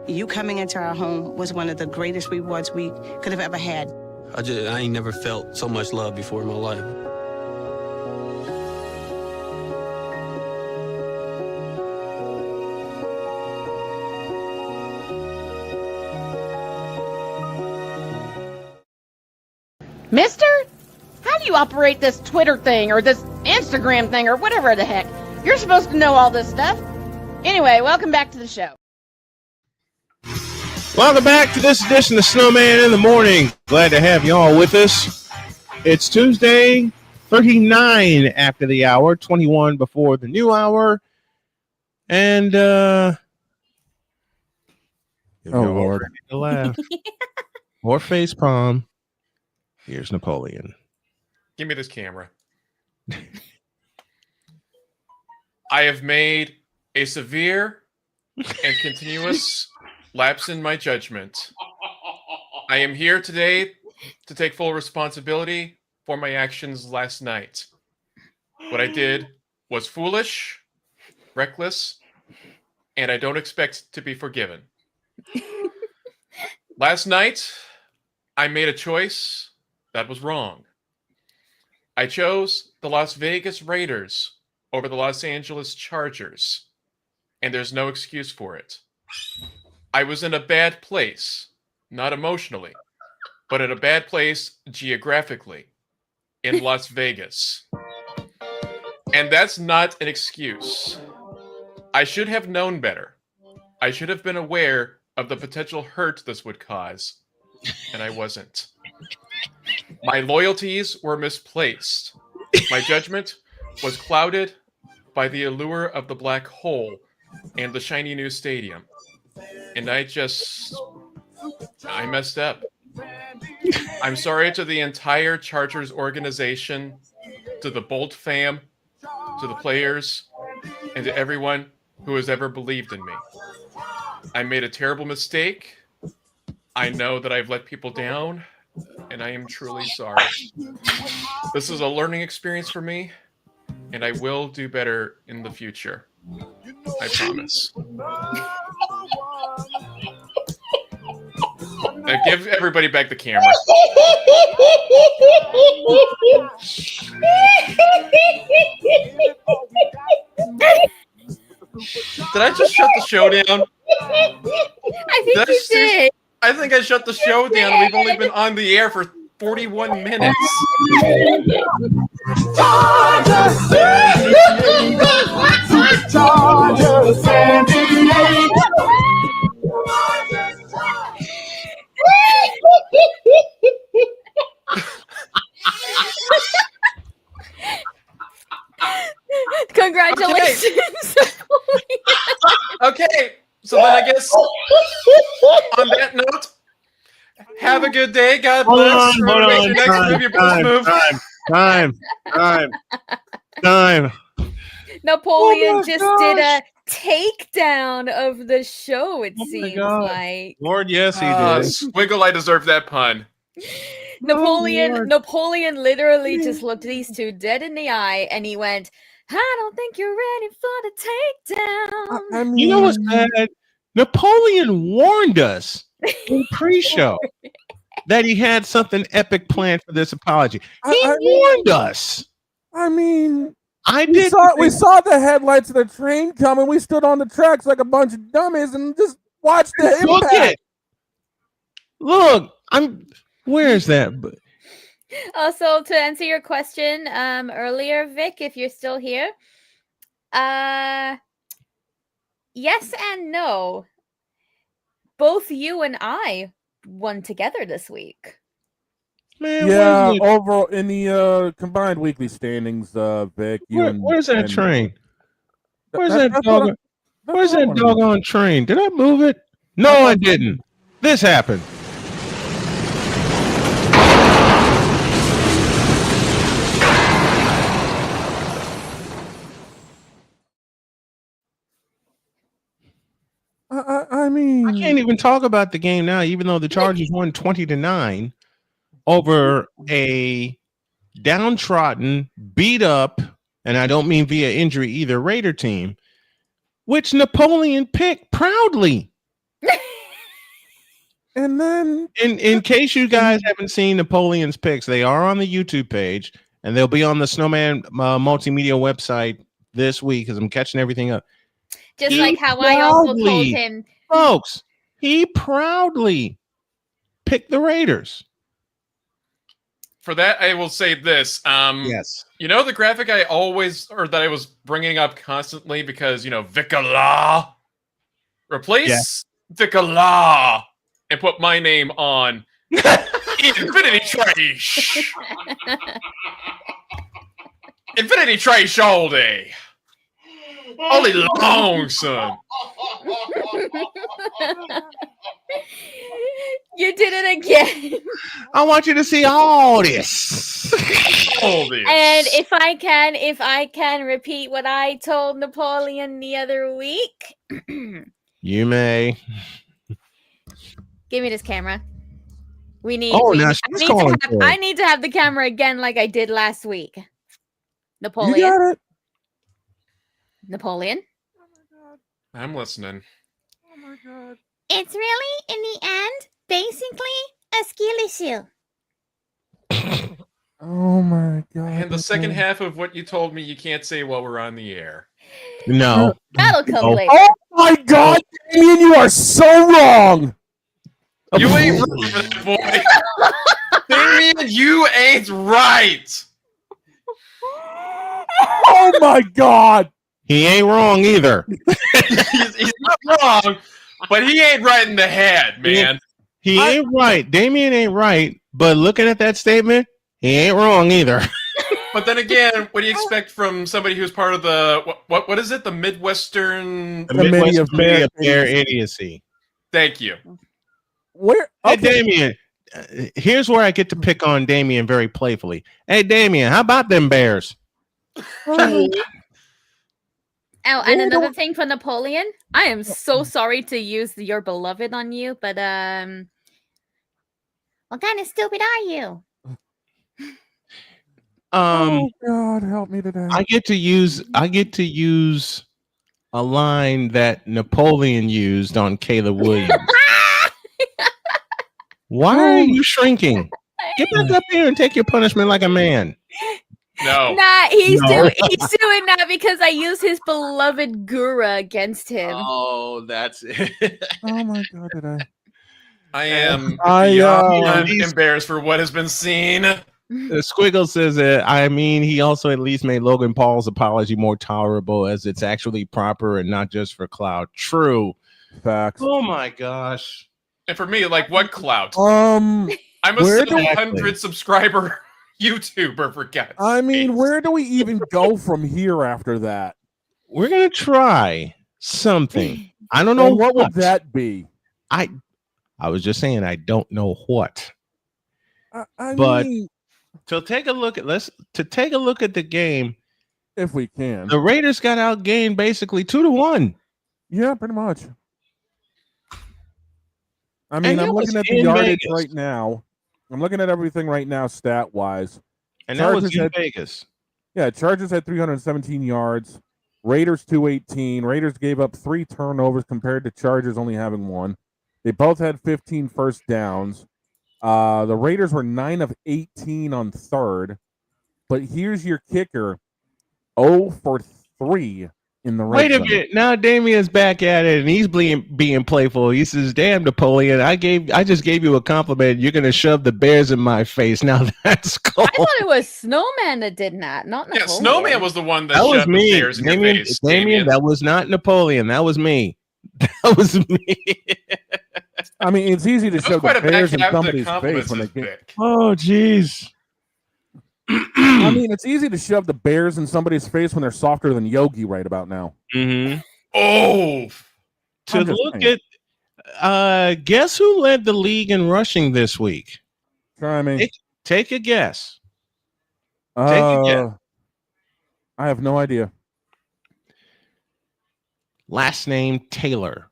You coming into our home was one of the greatest rewards we could have ever had. I ain't never felt so much love before in my life. Mister? How do you operate this Twitter thing or this Instagram thing or whatever the heck? You're supposed to know all this stuff. Anyway, welcome back to the show. Welcome back to this edition of Snowman in the Morning. Glad to have you all with us. It's Tuesday, 39 after the hour, 21 before the new hour. And, oh, Lord. Ready to laugh. Or face palm. Here's Napoleon. Give me this camera. I have made a severe and continuous lapse in my judgment. I am here today to take full responsibility for my actions last night. What I did was foolish, reckless, and I don't expect to be forgiven. Last night, I made a choice that was wrong. I chose the Las Vegas Raiders over the Los Angeles Chargers, and there's no excuse for it. I was in a bad place, not emotionally, but in a bad place geographically, in Las Vegas. And that's not an excuse. I should have known better. I should have been aware of the potential hurt this would cause, and I wasn't. My loyalties were misplaced. My judgment was clouded by the allure of the black hole and the shiny new stadium. And I messed up. I'm sorry to the entire Chargers organization, to the Bolt fam, to the players, and to everyone who has ever believed in me. I made a terrible mistake. I know that I've let people down, and I am truly sorry. This is a learning experience for me, and I will do better in the future. I promise. Now give everybody back the camera. Did I just shut the show down? I think you did. I think I shut the show down, and we've only been on the air for 41 minutes. Congratulations. Okay, so then I guess on that note, have a good day. God bless. Hold on, time. Napoleon just did a takedown of the show, it seems like. Lord, yes, he did. Squiggle, I deserve that pun. Napoleon literally just looked these two dead in the eye and he went, I don't think you're ready for the takedown. You know what's bad? Napoleon warned us in pre-show that he had something epic planned for this apology. He warned us. I mean, we saw the headlights of the train coming. We stood on the tracks like a bunch of dummies and just watched the impact. Look, where's that? Also, to answer your question earlier, Vic, if you're still here, yes and no. Both you and I won together this week. Man, yeah, overall in the combined weekly standings, Vic. Where's that train? Where's that doggone train? Did I move it? No, I didn't. This happened. I mean, I can't even talk about the game now, even though the Chargers won 20-9 over a downtrodden, beat up, and I don't mean via injury either, Raider team, which Napoleon picked proudly. And then, in case you guys haven't seen Napoleon's picks, they are on the YouTube page, and they'll be on the Snowman Multimedia website this week because I'm catching everything up. Just like how I also told him. Folks, he proudly picked the Raiders. For that, I will say this. Yes. You know the graphic that I was bringing up constantly because, Vicala. Replace Vicala and put my name on Infinity Trash. Infinity Trash all day. All day long, son. You did it again. I want you to see all this. All this. And if I can repeat what I told Napoleon the other week. You may. Give me this camera. I need to have the camera again like I did last week. Napoleon. You got it. Napoleon. I'm listening. Oh my god. It's really, in the end, basically a skill issue. Oh my god. And the second half of what you told me you can't say while we're on the air. No. That'll come later. Oh my god, Damien, you are so wrong. You ain't right for that, boy. Damien, you ain't right. Oh my god. He ain't wrong either. He's not wrong, but he ain't right in the head, man. He ain't right. Damien ain't right, but looking at that statement, he ain't wrong either. But then again, what do you expect from somebody who's part of the what is it? The Midwestern Committee of Fair Idiocy. Thank you. Where? Hey, Damien, here's where I get to pick on Damien very playfully. Hey, Damien, how about them Bears? Oh, and another thing for Napoleon, I am so sorry to use your beloved on you, but What kind of stupid are you? Oh God, help me today. I get to use a line that Napoleon used on Caleb Williams. Why are you shrinking? Get back up here and take your punishment like a man. No. Nah, he's doing that because I used his beloved Gura against him. Oh, that's it. Oh my God, today. I am beyond embarrassed for what has been seen. The Squiggle says that, I mean, he also at least made Logan Paul's apology more tolerable as it's actually proper and not just for clout. True. Facts. Oh my gosh. And for me, like, what clout? I'm a 700 subscriber YouTuber, for God's sake. Where do we even go from here after that? We're gonna try something. I don't know what would that be. I was just saying I don't know what. But to take a look at the game, if we can, the Raiders got outgained basically 2-1. Yeah, pretty much. I mean, I'm looking at the yardage right now. I'm looking at everything right now, stat wise. And that was in Vegas. Yeah, Chargers had 317 yards. Raiders 218. Raiders gave up 3 turnovers compared to Chargers only having 1. They both had 15 first downs. The Raiders were 9 of 18 on third. But here's your kicker: 0 for 3 in the red zone. Wait a minute. Now Damien's back at it, and he's being playful. He says, "Damn, Napoleon, I just gave you a compliment. You're gonna shove the bears in my face." Now that's cool. I thought it was Snowman that did that, not Napoleon. Yeah, Snowman was the one that was shoved me. the bears in your face. Damien, that was not Napoleon. That was me. That was me. I mean, it's easy to shove the bears in somebody's face when they get. Oh, jeez. I mean, it's easy to shove the bears in somebody's face when they're softer than Yogi right about now. Mm-hmm. Oh, to look at, guess who led the league in rushing this week? Try me. Take a guess. Take a guess. I have no idea. Last name Taylor.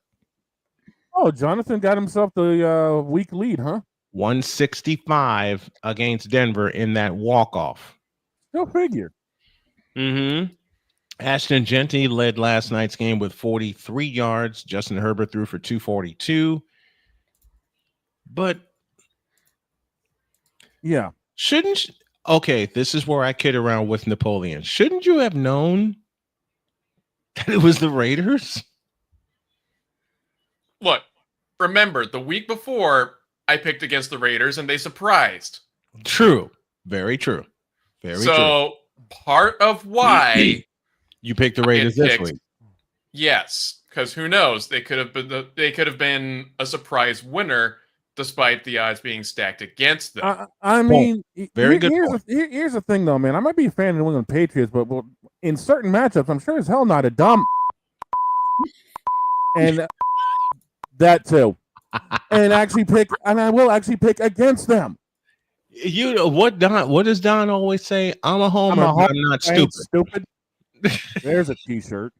Oh, Jonathan got himself the week lead, huh? 165 against Denver in that walk-off. Go figure. Mm-hmm. Ashton Genty led last night's game with 43 yards. Justin Herbert threw for 242. But yeah, okay, this is where I kid around with Napoleon. Shouldn't you have known that it was the Raiders? Look, remember, the week before, I picked against the Raiders, and they surprised. True. Very true. Very true. So, part of why you picked the Raiders this week. Yes, because who knows? They could have been a surprise winner, despite the odds being stacked against them. I mean, very good. Here's the thing, though, man. I might be a fan of the New England Patriots, but in certain matchups, I'm sure as hell not a dumb. And that too. And I will actually pick against them. You know what does Don always say? I'm a homer, but I'm not stupid. There's a t-shirt.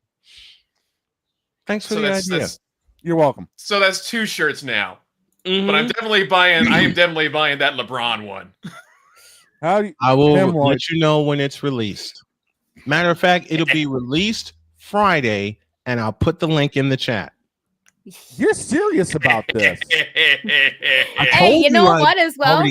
Thanks for the idea. You're welcome. So that's 2 shirts now. Mm-hmm. But I am definitely buying that LeBron one. I will let you know when it's released. Matter of fact, it'll be released Friday, and I'll put the link in the chat. You're serious about this? Hey, you know what as well?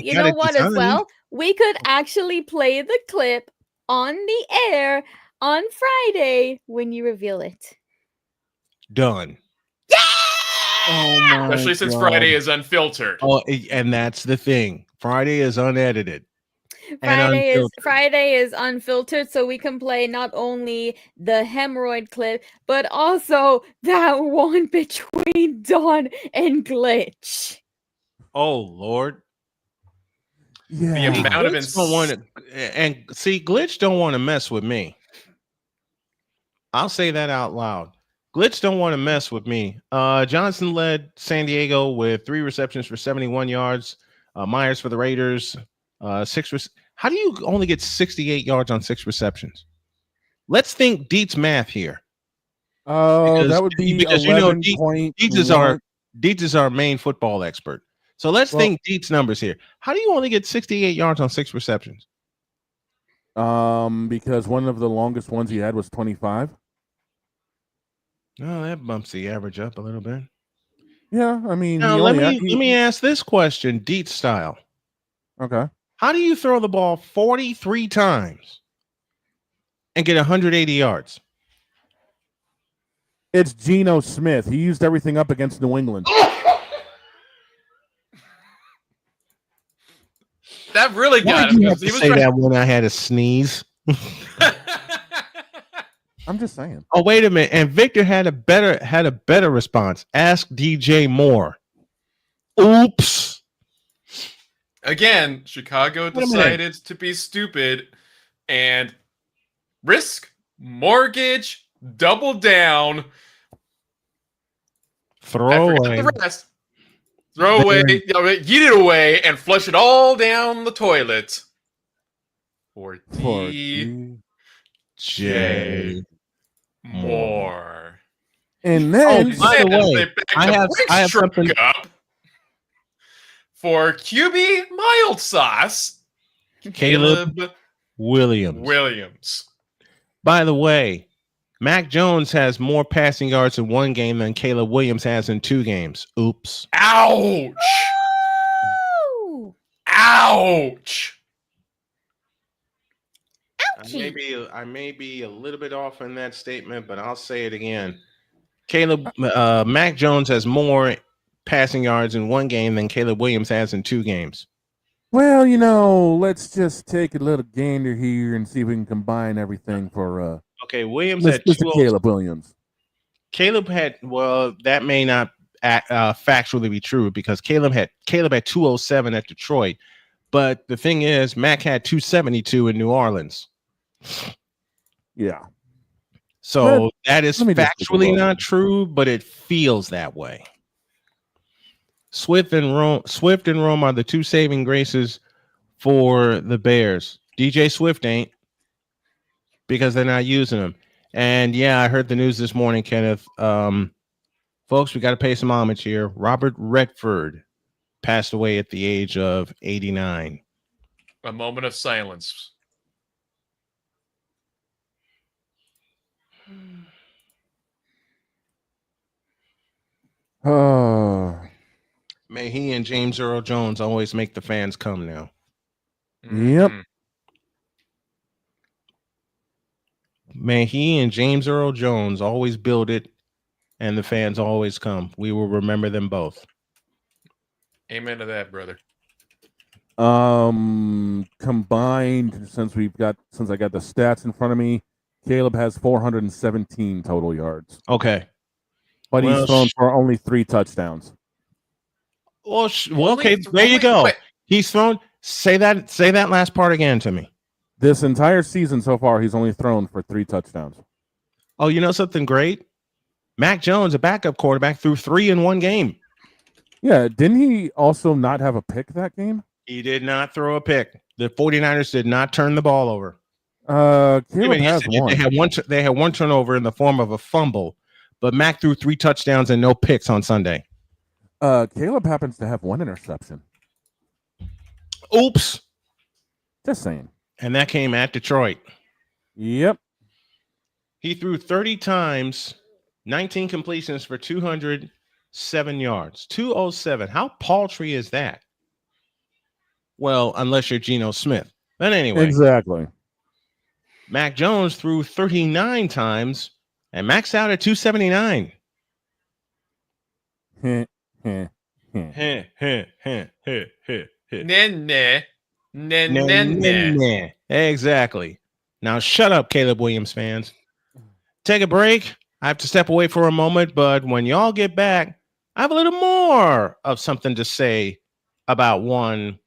We could actually play the clip on the air on Friday when you reveal it. Done. Yeah! Oh my Especially since Friday is unfiltered. Oh, and that's the thing. Friday is unedited. Friday is unfiltered, so we can play not only the hemorrhoid clip, but also that one between Dawn and Glitch. Oh Lord! Yeah, the amount of Glitch don't want to mess with me. I'll say that out loud. Glitch don't want to mess with me. Johnson led San Diego with 3 receptions for 71 yards. Myers for the Raiders. How do you only get 68 yards on 6 receptions? Let's think Deets math here. That would be because Deets is our main football expert. So let's think Deet's numbers here. How do you only get 68 yards on 6 receptions? Because one of the longest ones he had was 25. Oh, that bumps the average up a little bit. Yeah, I mean, now let me ask this question, Deet style. Okay. How do you throw the ball 43 times and get 180 yards? It's Geno Smith. He used everything up against New England. That really got him. You have to say that when I had a sneeze. I'm just saying. Oh, wait a minute. And Victor had a better response. Ask DJ Moore. Oops. Again, Chicago decided to be stupid and risk, mortgage, double down, throw away. The rest. Throw away, yeet it away, and flush it all down the toilet. For DJ Moore. And then, by the way, I have something up for QB mild sauce. Caleb Williams. By the way, Mac Jones has more passing yards in one game than Caleb Williams has in 2 games. Oops. Ouch. Ouch. I may be a little bit off in that statement, but I'll say it again. Mac Jones has more passing yards in 1 game than Caleb Williams has in 2 games. Well, let's just take a little gander here and see if we can combine everything for okay, Williams had Mr. Caleb Williams. Caleb had, well, that may not factually be true because Caleb had 207 at Detroit, but the thing is, Mac had 272 in New Orleans. Yeah. So that is factually not true, but it feels that way. Swift and Rome are the 2 saving graces for the Bears. DJ Swift ain't, because they're not using him. And yeah, I heard the news this morning, Kenneth. Folks, we got to pay some homage here. Robert Redford passed away at the age of 89. A moment of silence. May he and James Earl Jones always make the fans come now. Yep. May he and James Earl Jones always build it and the fans always come. We will remember them both. Amen to that, brother. Combined, since I got the stats in front of me, Caleb has 417 total yards. Okay. But he's thrown for only 3 touchdowns. Well, okay, there you go. He's thrown. Say that last part again to me. This entire season so far, he's only thrown for 3 touchdowns. Oh, you know something great? Mac Jones, a backup quarterback, threw 3 in 1 game. Yeah, didn't he also not have a pick that game? He did not throw a pick. The 49ers did not turn the ball over. Caleb has one. They had 1 turnover in the form of a fumble, but Mac threw 3 touchdowns and no picks on Sunday. Caleb happens to have 1 interception. Oops. Just saying. And that came at Detroit. Yep. He threw 30 times, 19 completions for 207 yards. 207. How paltry is that? Well, unless you're Geno Smith. But anyway. Exactly. Mac Jones threw 39 times and maxed out at 279. Exactly. Now shut up, Caleb Williams fans. Take a break. I have to step away for a moment, but when y'all get back, I have a little more of something to say about one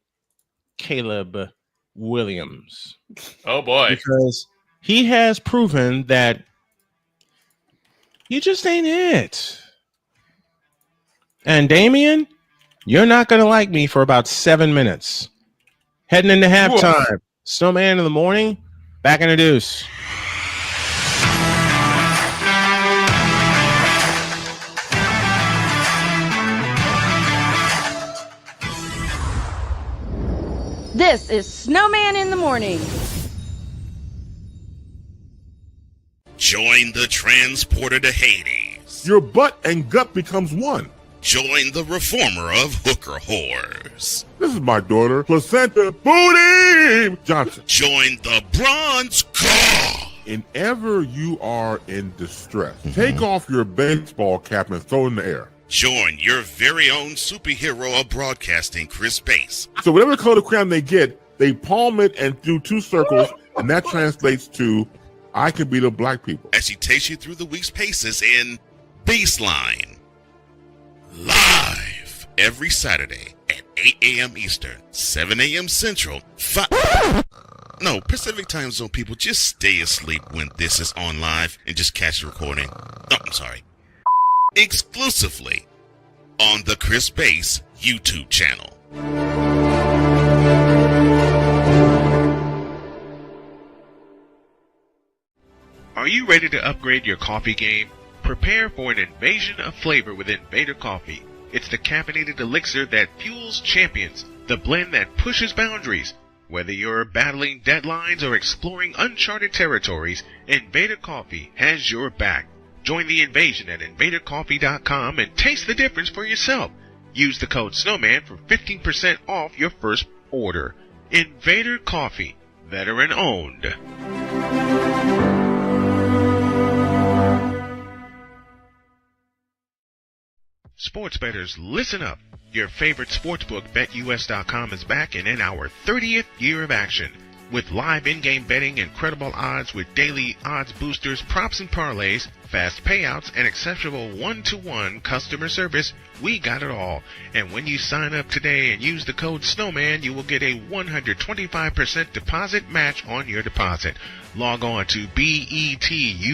Caleb Williams. Oh boy. Because he has proven that you just ain't it. And Damian, you're not going to like me for about 7 minutes. Heading into halftime. Whoa. Snowman in the morning. Back in the deuce. This is Snowman in the Morning. Join the transporter to Hades. Your butt and gut becomes one. Join the reformer of hooker whores. This is my daughter, Placenta Booty Johnson. Join the Bronze Claw. Whenever you are in distress, take off your baseball cap and throw it in the air. Join your very own superhero of broadcasting, Chris Bass. So whatever color crayon they get, they palm it and do two circles, and that translates to I can be the black people. As she takes you through the week's paces in Baseline. Live every Saturday at 8 a.m. Eastern, 7 a.m. Central, Pacific Time Zone people, just stay asleep when this is on live and just catch the recording. Oh, I'm sorry. Exclusively on the Chris Bass YouTube channel. Are you ready to upgrade your coffee game? Prepare for an invasion of flavor with Invader Coffee. It's the caffeinated elixir that fuels champions, the blend that pushes boundaries. Whether you're battling deadlines or exploring uncharted territories, Invader Coffee has your back. Join the invasion at invadercoffee.com and taste the difference for yourself. Use the code SNOWMAN for 15% off your first order. Invader Coffee, veteran owned. Sports bettors, listen up. Your favorite sportsbook, BetUS.com, is back and in our 30th year of action. With live in-game betting, incredible odds with daily odds boosters, props and parlays, fast payouts, and exceptional one-to-one customer service, we got it all. And when you sign up today and use the code SNOWMAN, you will get a 125% deposit match on your deposit. Log on to betus.com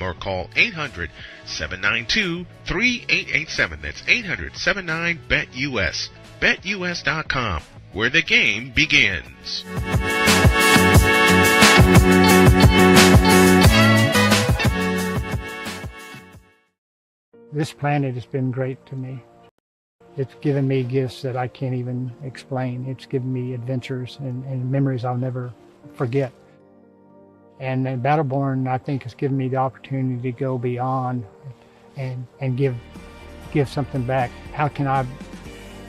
or call 800-792-3887. That's 800-79-BET-US. BetUS.com, where the game begins. This planet has been great to me. It's given me gifts that I can't even explain. It's given me adventures and memories I'll never forget. And Battleborn, I think, has given me the opportunity to go beyond and give something back. How can I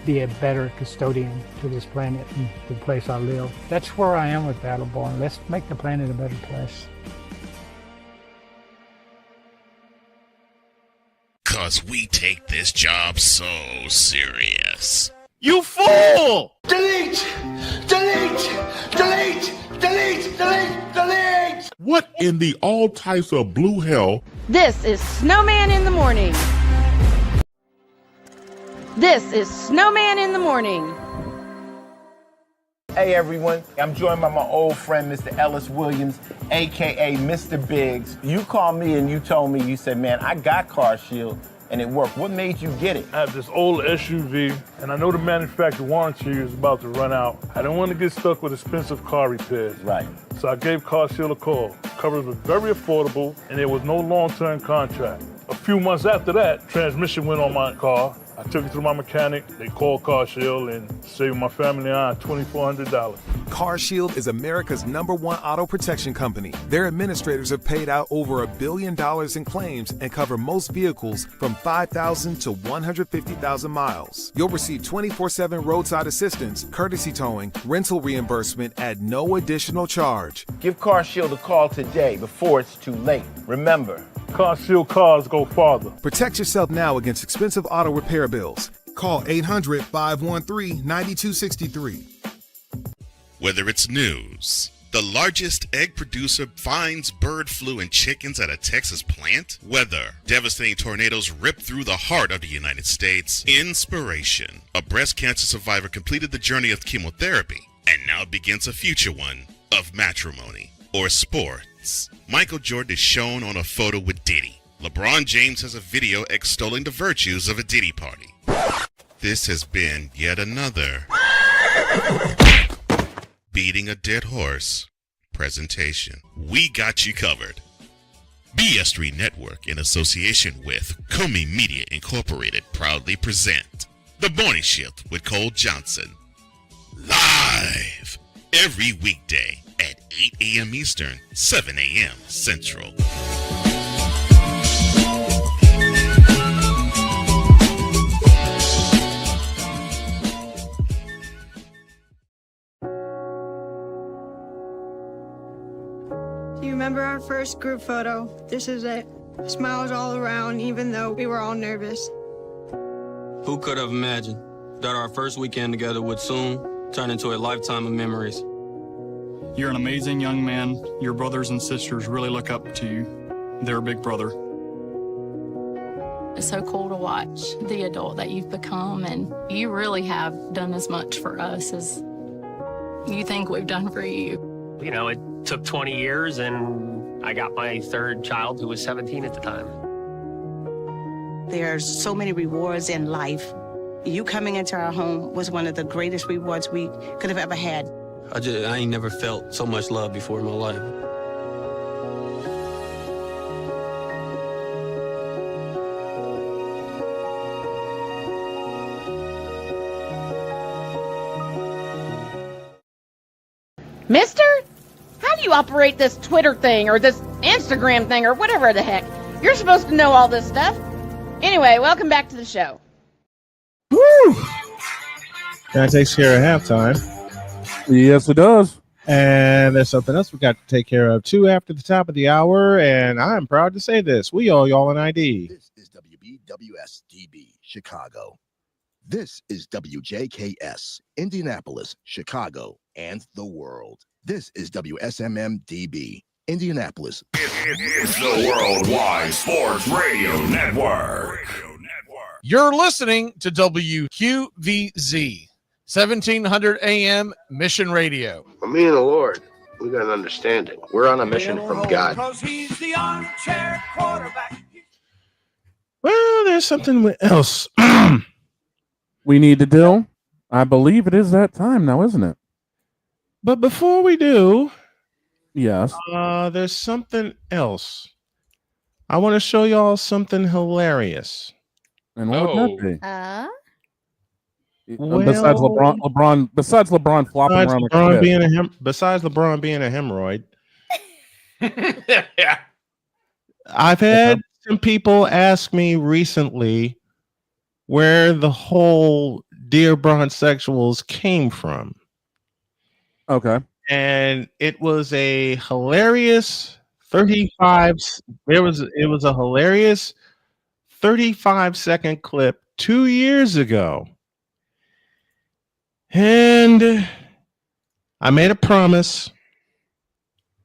be a better custodian to this planet and the place I live? That's where I am with Battleborn. Let's make the planet a better place. 'Cause we take this job so serious. You fool! Delete! Delete! Delete! Delete! Delete! Delete! What in the all types of blue hell? This is Snowman in the Morning. This is Snowman in the Morning. Hey everyone, I'm joined by my old friend, Mr. Ellis Williams, AKA Mr. Biggs. You called me and you told me, you said, man, I got Car Shield and it worked. What made you get it? I have this old SUV and I know the manufacturer warranty is about to run out. I don't want to get stuck with expensive car repairs. Right. So I gave Car Shield a call. Coverage was very affordable and there was no long-term contract. A few months after that, transmission went on my car. I took it to my mechanic, they called Car Shield and saved my family and I $2,400. Car Shield is America's #1 auto protection company. Their administrators have paid out over $1 billion in claims and cover most vehicles from 5,000 to 150,000 miles. You'll receive 24/7 roadside assistance, courtesy towing, rental reimbursement at no additional charge. Give Car Shield a call today before it's too late. Remember, Car Shield cars go farther. Protect yourself now against expensive auto repair bills. Call 800-513-9263. Whether it's news, the largest egg producer finds bird flu in chickens at a Texas plant, weather, devastating tornadoes rip through the heart of the United States, inspiration, a breast cancer survivor completed the journey of chemotherapy and now begins a future one of matrimony or sports. Michael Jordan is shown on a photo with Diddy. LeBron James has a video extolling the virtues of a Diddy party. This has been yet another beating a dead horse presentation. We got you covered. BS3 Network, in association with Comey Media Incorporated, proudly present The Morning Shift with Cole Johnson. Live every weekday at 8 a.m. Eastern, 7 a.m. Central. Do you remember our first group photo? This is it. Smiles all around, even though we were all nervous. Who could have imagined that our first weekend together would soon turn into a lifetime of memories? You're an amazing young man. Your brothers and sisters really look up to you. They're a big brother. It's so cool to watch the adult that you've become, and you really have done as much for us as you think we've done for you. You know, it took 20 years, and I got my third child who was 17 at the time. There are so many rewards in life. You coming into our home was one of the greatest rewards we could have ever had. I ain't never felt so much love before in my life. Mister? How do you operate this Twitter thing or this Instagram thing or whatever the heck? You're supposed to know all this stuff. Anyway, welcome back to the show. Woo! That takes care of halftime. Yes, it does. And there's something else we got to take care of too after the top of the hour. And I'm proud to say this: we owe y'all an ID. This is WBWSDB Chicago. This is WJKS Indianapolis, Chicago, and the world. This is WSMMDB Indianapolis. It's the Worldwide Sports Radio Network. You're listening to WQVZ, 1700 AM Mission Radio. For me and the Lord, we got an understanding. We're on a mission from God. He's the armchair quarterback. Well, there's something else we need to do. I believe it is that time now, isn't it? But before we do, yes, there's something else. I want to show y'all something hilarious. And what would that be? Well, besides LeBron flopping around besides LeBron being a hemorrhoid. Yeah. I've had some people ask me recently where the whole Dear Bronsexuals came from. Okay. And it was a hilarious 35 it was a hilarious 35-second clip 2 years ago. And I made a promise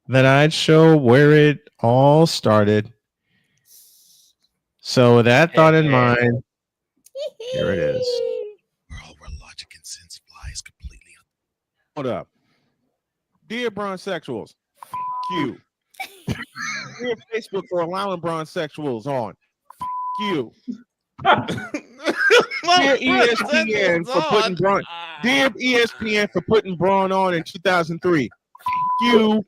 that I'd show where it all started. So with that thought in mind, here it is. Where logic and sense flies completely. Hold up. Dear Bronsexuals, you. Dear Facebook for allowing Bronsexuals on. You. Dear ESPN for putting Braun. Dear ESPN for putting Braun on in 2003. You,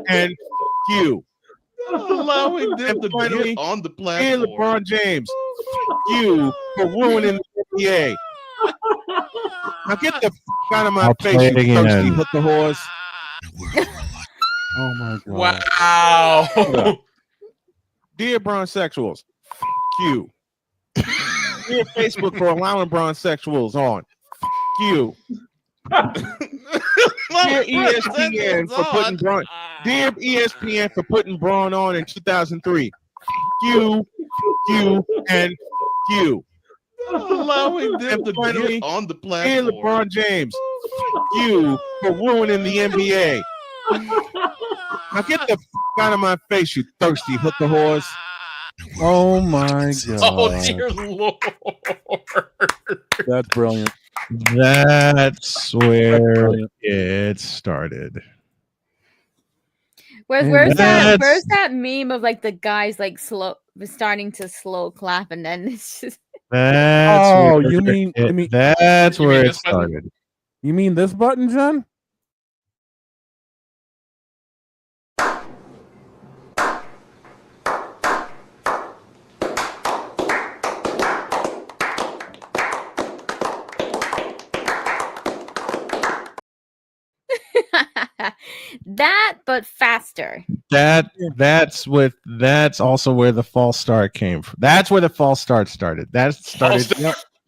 and you. Allowing them to get on the platform. Dear LeBron James, you for ruining the NBA. Now get the f out of my face, you thirsty hook the horse. Oh my God. Wow. Dear Bronsexuals, you. Dear Facebook for allowing Bronsexuals on. You. Dear ESPN for putting Braun. Dear ESPN for putting Braun on in 2003. You, and you. Allowing them to get on the platform. Dear LeBron James, you for ruining the NBA. Now get the f out of my face, you thirsty hook the horse. Oh my God. Oh dear Lord. That's brilliant. That's where it started. Where's that meme of like the guys like starting to slow clap and then it's just that's you mean that's where it started. You mean this button, John? That, but faster. That's also where the false start came from. That's where the false start started. That started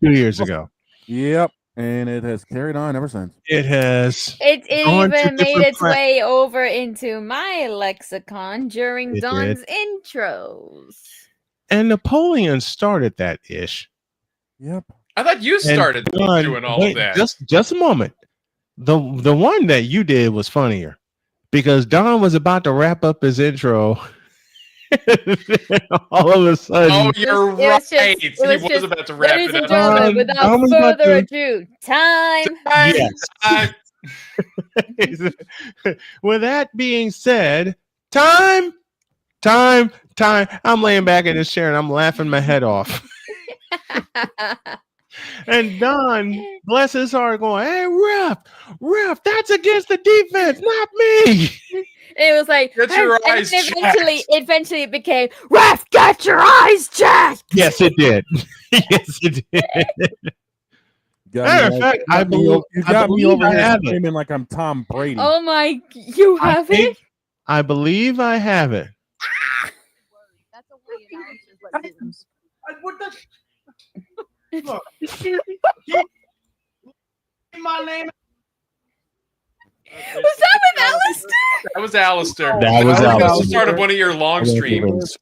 2 years ago. Yep. And it has carried on ever since. It has. It even made its way over into my lexicon during Dawn's intros. And Napoleon started that ish. Yep. I thought you started doing all of that. Just a moment. The one that you did was funnier because Don was about to wrap up his intro. All of a sudden, oh, you're right. He was about to wrap it up. Without further ado, time. Yes. With that being said, time. I'm laying back in this chair and I'm laughing my head off. And Don, bless his heart, going, "Hey, ref, that's against the defense, not me." It was like, get your eyes eventually it became, "Ref, get your eyes checked." Yes, it did. Yes, it did. Matter of fact, I believe you got me over here screaming like I'm Tom Brady. Oh my! You have it? I believe I have it. Look, my name. Was that with Alistair? That was Alistair. That was Alistair. The start of one of your long streams.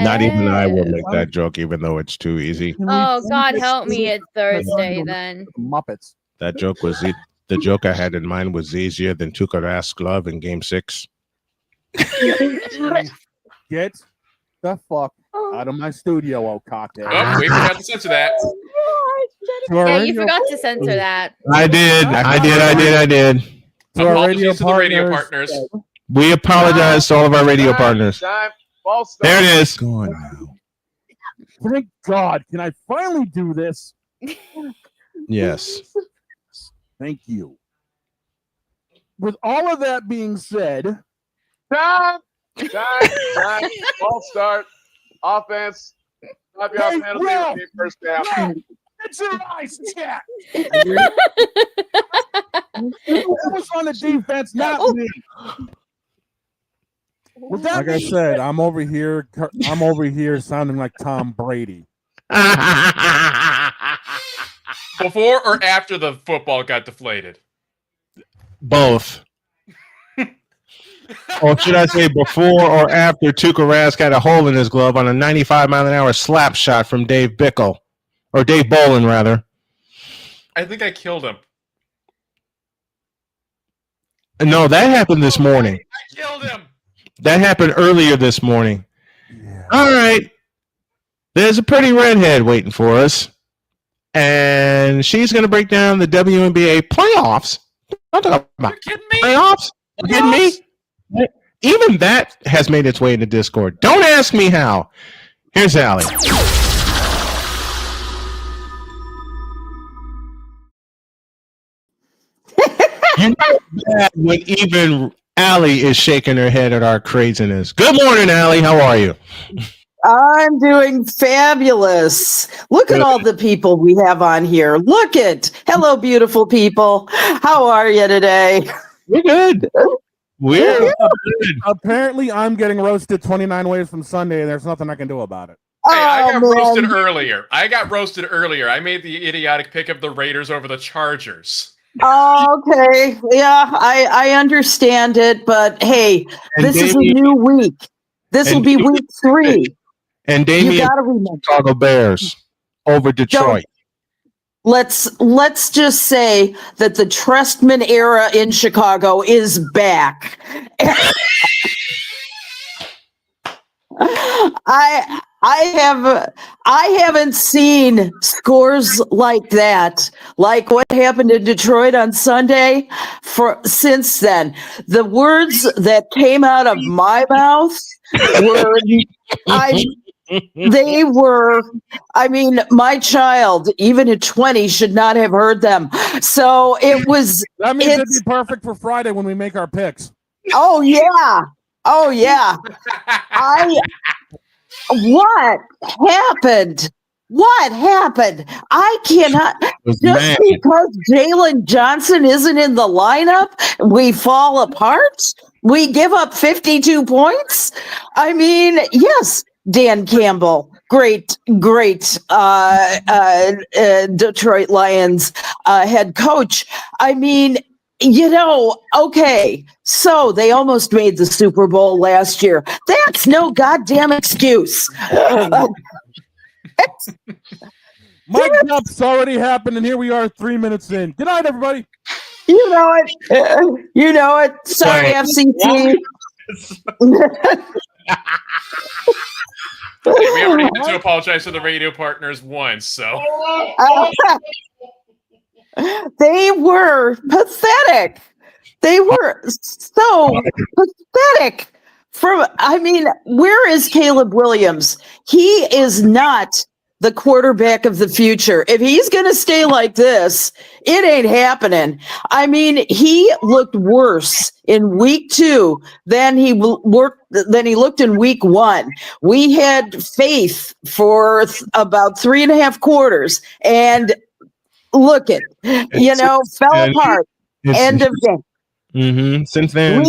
Not even I will make that joke, even though it's too easy. Oh, God help me! It's Thursday then. Muppets. That joke was the joke I had in mind was easier than Tuukka Rask's glove in Game 6. Get the fuck out of my studio, Okate. Oh, we forgot to censor that. Yeah, you forgot to censor that. I did. To our radio to the radio partners. We apologize to all of our radio partners. There it is. Go on now. Thank God. Can I finally do this? Yes. Thank you. With all of that being said, time. False start. Offense. 5-yard penalty. First down. Get your eyes checked. It was on the defense, not me. Like I said, I'm over here sounding like Tom Brady. Before or after the football got deflated? Both. Or should I say before or after Tuukka Rask had a hole in his glove on a 95-mile-an-hour slap shot from Dave Bickle. Or Dave Bolin, rather. I think I killed him. No, that happened this morning. I killed him. That happened earlier this morning. Yeah. All right. There's a pretty redhead waiting for us. And she's going to break down the WNBA playoffs. Don't talk about playoffs. You kidding me? Even that has made its way into Discord. Don't ask me how. Here's Allie. You know that when even Allie is shaking her head at our craziness. Good morning, Allie. How are you? I'm doing fabulous. Look at all the people we have on here. Look at. Hello, beautiful people. How are you today? We're good. We're good. Apparently, I'm getting roasted 29 ways from Sunday, and there's nothing I can do about it. Hey, I got roasted earlier. I made the idiotic pick of the Raiders over the Chargers. Oh, okay. Yeah, I understand it, but hey, this is a new week. This will be week 3. And Damien, Chicago Bears over Detroit. Let's just say that the Trustman era in Chicago is back. I haven't seen scores like that, like what happened in Detroit on Sunday. Since then, the words that came out of my mouth were, my child, even at 20, should not have heard them. So it was. That means it'd be perfect for Friday when we make our picks. Oh yeah. What happened? I cannot. just because Jalen Johnson isn't in the lineup, we fall apart? We give up 52 points? I mean, yes, Dan Campbell, great Detroit Lions head coach. I mean, okay, so they almost made the Super Bowl last year. That's no goddamn excuse. Mike Jump's already happened, and here we are 3 minutes in. Good night, everybody. You know it. Sorry, FCC. We already had to apologize to the radio partners once, so. They were pathetic. They were so pathetic. Where is Caleb Williams? He is not the quarterback of the future. If he's going to stay like this, it ain't happening. I mean, he looked worse in week 2 than he looked in week 1. We had faith for about 3.5 quarters, and look it, fell apart. End of game. Mm-hmm. Since then,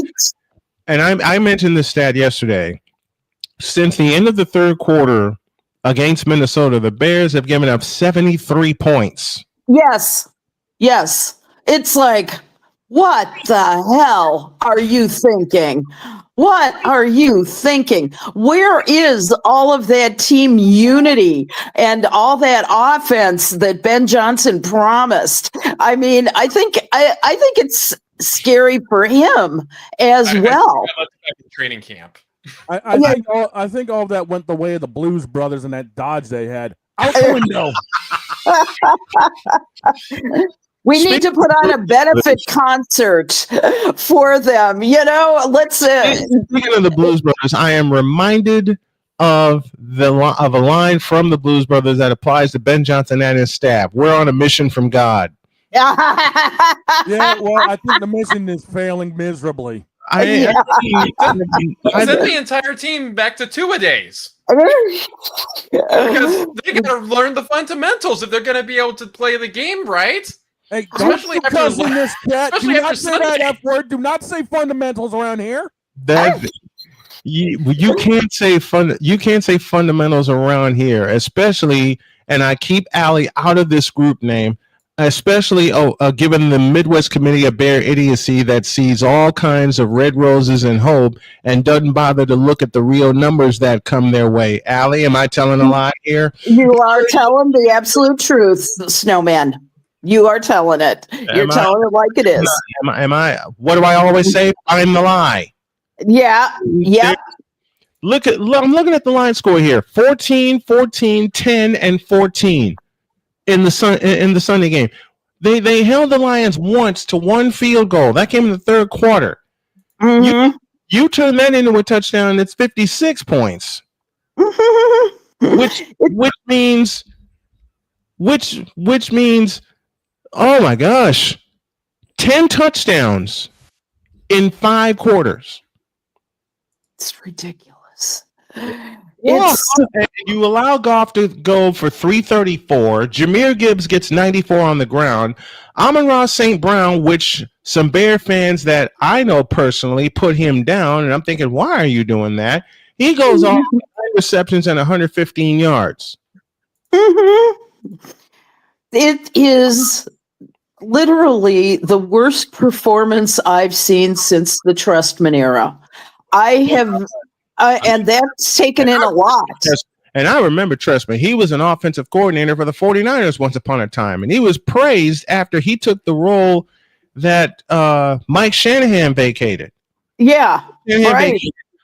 and I mentioned this stat yesterday. Since the end of the third quarter against Minnesota, the Bears have given up 73 points. Yes. It's like, what the hell are you thinking? What are you thinking? Where is all of that team unity and all that offense that Ben Johnson promised? I mean, I think it's scary for him as well. Training camp. I think all of that went the way of the Blues Brothers and that Dodge they had out the window. We need to put on a benefit concert for them. Let's. Speaking of the Blues Brothers, I am reminded of a line from the Blues Brothers that applies to Ben Johnson and his staff. We're on a mission from God. Yeah, well, I think the mission is failing miserably. Send the entire team back to two-a-days. Because they got to learn the fundamentals if they're going to be able to play the game right. Hey, especially after this cat. Do not say that F word. Do not say fundamentals around here. You can't say fundamentals around here, especially. And I keep Allie out of this group name, especially given the Midwest Committee of Bear Idiocy that sees all kinds of red roses and hope and doesn't bother to look at the real numbers that come their way. Allie, am I telling a lie here? You are telling the absolute truth, Snowman. You are telling it. You're telling it like it is. Am I? What do I always say? I'm the lie. Yeah. Yep. I'm looking at the line score here: 14, 14, 10, and 14 in the Sunday game. They held the Lions once to one field goal. That came in the third quarter. Mm-hmm. You turn that into a touchdown. It's 56 points. which means. Oh my gosh, 10 touchdowns in 5 quarters. It's ridiculous. You allow Goff to go for 334. Jahmyr Gibbs gets 94 on the ground. Amon-Ra St. Brown, which some Bear fans that I know personally put him down, and I'm thinking, why are you doing that? He goes off 9 receptions and 115 yards. Mm-hmm. It is literally the worst performance I've seen since the Trustman era. I have, and that's taken in a lot. And I remember Trustman. He was an offensive coordinator for the 49ers once upon a time, and he was praised after he took the role that Mike Shanahan vacated. Yeah, right.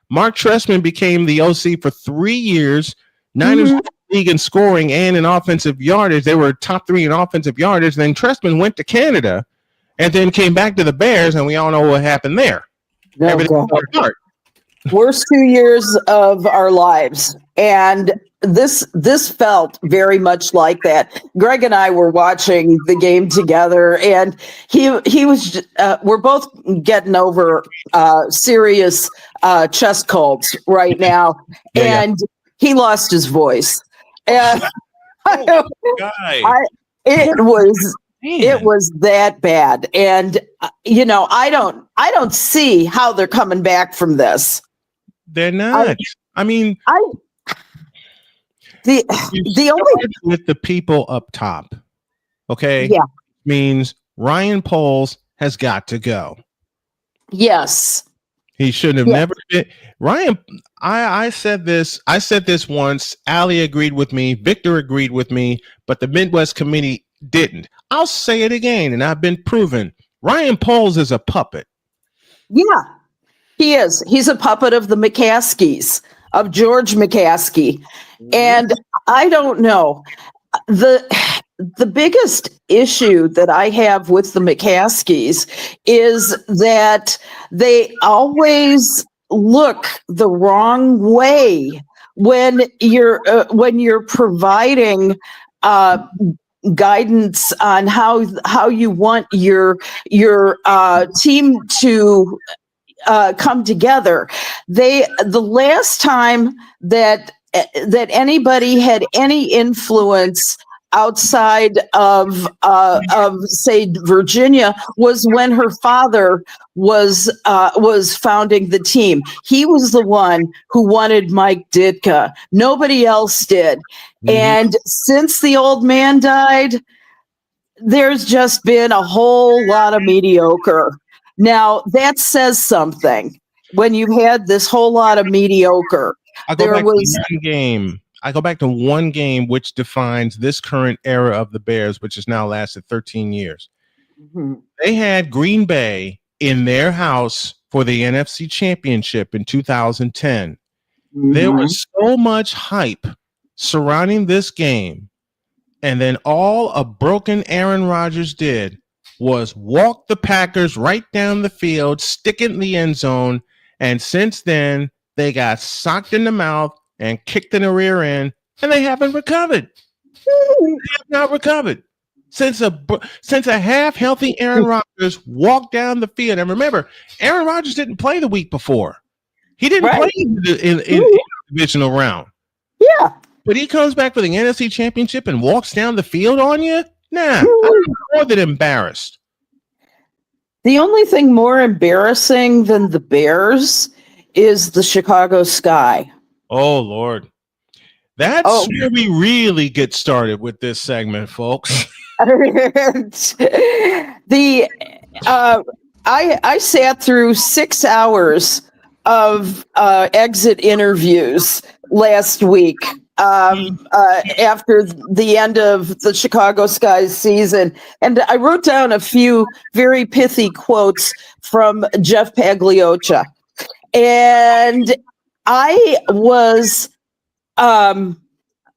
Mark Trestman became the OC for 3 years. Niners league in scoring and in offensive yardage. They were top 3 in offensive yardage. Then Trestman went to Canada and then came back to the Bears, and we all know what happened there. Everything fell apart. Worst 2 years of our lives. And this felt very much like that. Greg and I were watching the game together, and he was we're both getting over serious chest colds right now, and he lost his voice. And It was that bad, and I don't see how they're coming back from this. They're not. The only with the people up top, okay, yeah, means Ryan Poles has got to go. Yes, he should have never been. Ryan, I said this. I said this once. Allie agreed with me. Victor agreed with me, but the Midwest Committee didn't. I'll say it again, and I've been proven. Ryan Poles is a puppet. Yeah, he is. He's a puppet of the McCaskies, of George McCaskey. And I don't know. The biggest issue that I have with the McCaskies is that they always look the wrong way when you're providing guidance on how you want your team to come together. The last time that anybody had any influence outside of say Virginia was when her father was founding the team. He was the one who wanted Mike Ditka. Nobody else did. And since the old man died, there's just been a whole lot of mediocre. Now that says something when you've had this whole lot of mediocre. I go back to one game which defines this current era of the Bears, which has now lasted 13 years. Mm-hmm. They had Green Bay in their house for the NFC Championship in 2010. Mm-hmm. There was so much hype surrounding this game, and then all a broken Aaron Rodgers did was walk the Packers right down the field, stick it in the end zone, and since then, they got socked in the mouth and kicked in the rear end, and they haven't recovered. They have not recovered since a half healthy Aaron Rodgers walked down the field. And remember, Aaron Rodgers didn't play the week before. He didn't play in the divisional round. Yeah, but he comes back for the NFC Championship and walks down the field on you. Nah, I'm more than embarrassed. The only thing more embarrassing than the Bears is the Chicago Sky. Oh, Lord. That's where we really get started with this segment, folks. I sat through 6 hours of exit interviews last week after the end of the Chicago Sky's season. And I wrote down a few very pithy quotes from Jeff Paglioccia. And I was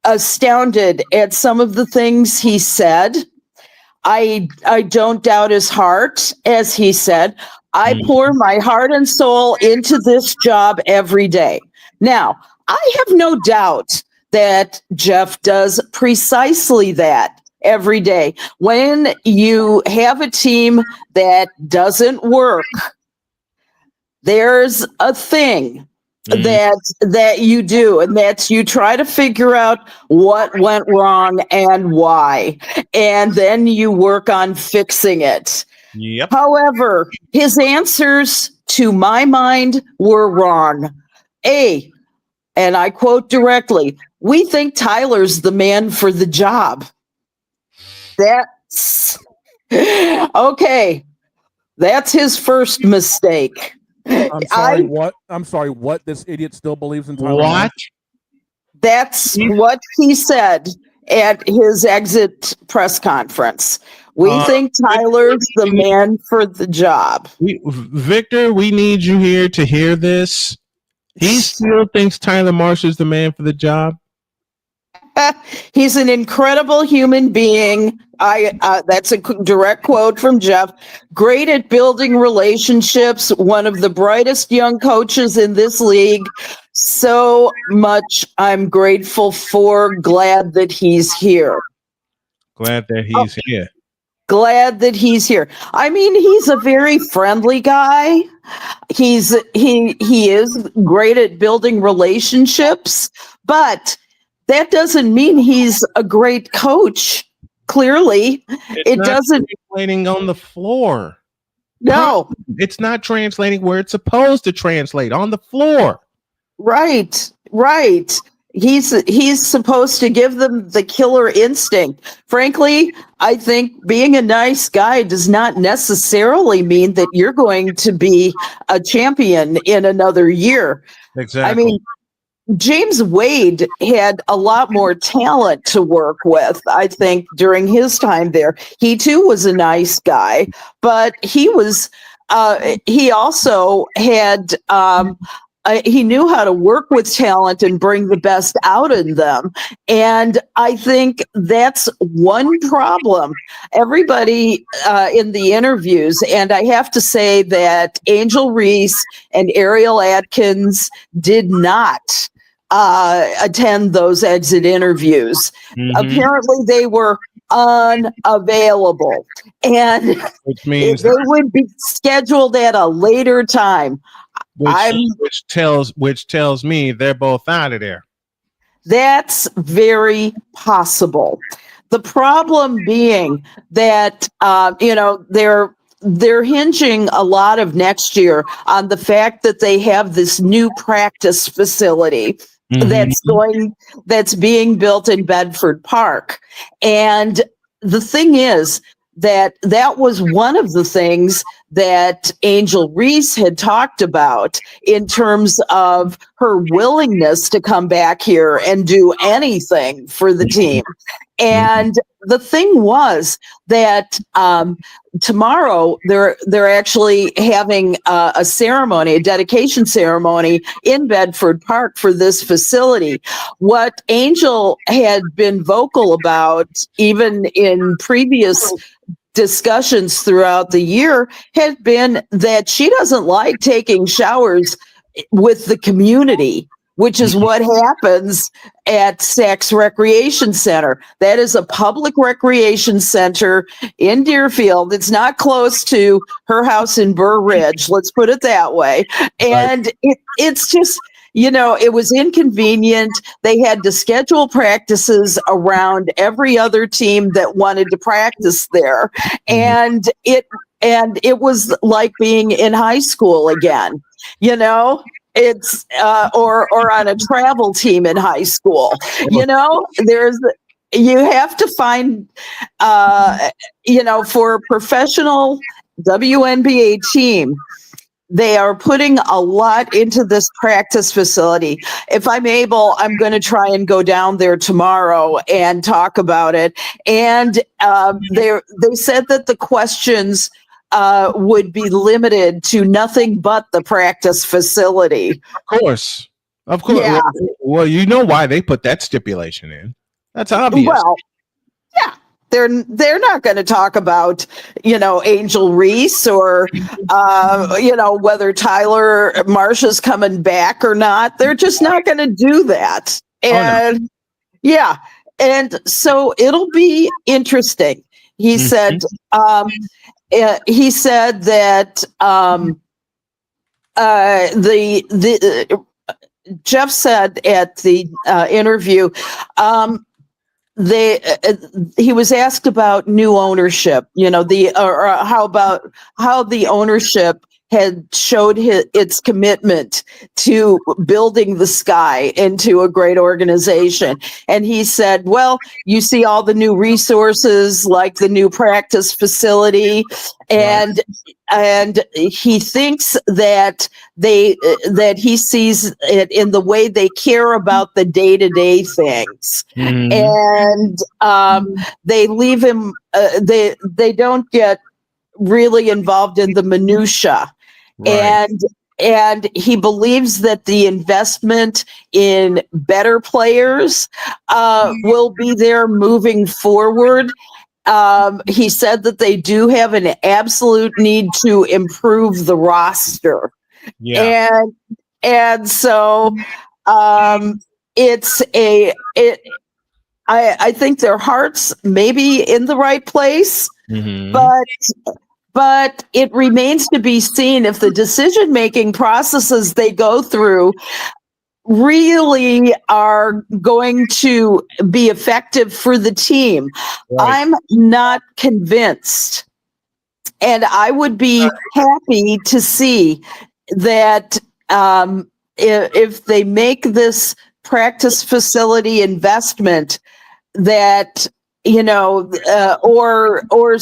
astounded at some of the things he said. I don't doubt his heart, as he said. I pour my heart and soul into this job every day. Now, I have no doubt that Jeff does precisely that every day. When you have a team that doesn't work, there's a thing that you do, and that's you try to figure out what went wrong and why, and then you work on fixing it. Yep. However, his answers, to my mind, were wrong. And I quote directly, "We think Tyler's the man for the job." That's okay. That's his first mistake. I'm sorry, what? This idiot still believes in Tyler? What? That's what he said at his exit press conference. We think Tyler's the man for the job. Victor, we need you here to hear this. He still thinks Tyler Marshall's the man for the job. He's an incredible human being. That's a direct quote from Jeff. Great at building relationships. One of the brightest young coaches in this league. So much I'm grateful for. Glad that he's here. Glad that he's here. Glad that he's here. I mean, he's a very friendly guy. He is great at building relationships, but that doesn't mean he's a great coach. clearly, it doesn't translating on the floor. No, it's not translating where it's supposed to translate, on the floor. Right. He's supposed to give them the killer instinct. Frankly, I think being a nice guy does not necessarily mean that you're going to be a champion in another year. Exactly. I mean, James Wade had a lot more talent to work with, I think, during his time there. He too was a nice guy, but he also had, he knew how to work with talent and bring the best out in them. And I think that's one problem. Everybody in the interviews, and I have to say that Angel Reese and Ariel Atkins did not attend those exit interviews. Apparently they were unavailable, and which means they would be scheduled at a later time. Which tells me they're both out of there. That's very possible. The problem being that they're hinging a lot of next year on the fact that they have this new practice facility that's being built in Bedford Park. And the thing is that was one of the things that Angel Reese had talked about in terms of her willingness to come back here and do anything for the team. And the thing was that tomorrow they're actually having a ceremony, a dedication ceremony in Bedford Park for this facility. What Angel had been vocal about, even in previous discussions throughout the year, had been that she doesn't like taking showers with the community, which is what happens at Sachs Recreation Center. That is a public recreation center in Deerfield. It's not close to her house in Burr Ridge, let's put it that way. And it's just, it was inconvenient. They had to schedule practices around every other team that wanted to practice there. And it was like being in high school again, It's or on a travel team in high school. You have to find for a professional WNBA team, they are putting a lot into this practice facility. If I'm able, I'm going to try and go down there tomorrow and talk about it. And they said that the questions would be limited to nothing but the practice facility. Of course. Yeah. Well, you know why they put that stipulation in. That's obvious. Well, yeah. They're not going to talk about, Angel Reese or, whether Tyler Marsha's coming back or not. They're just not going to do that. And yeah. And so it'll be interesting. He said that Jeff said at the interview, he was asked about new ownership, how the ownership had showed its commitment to building the Sky into a great organization. And he said, well, you see all the new resources like the new practice facility, and he thinks that he sees it in the way they care about the day-to-day things. And they leave him, they don't get really involved in the minutia. Right. And he believes that the investment in better players will be there moving forward. He said that they do have an absolute need to improve the roster. Yeah. And so I think their hearts may be in the right place, but it remains to be seen if the decision-making processes they go through really are going to be effective for the team. Right. I'm not convinced. And I would be happy to see that if they make this practice facility investment, that or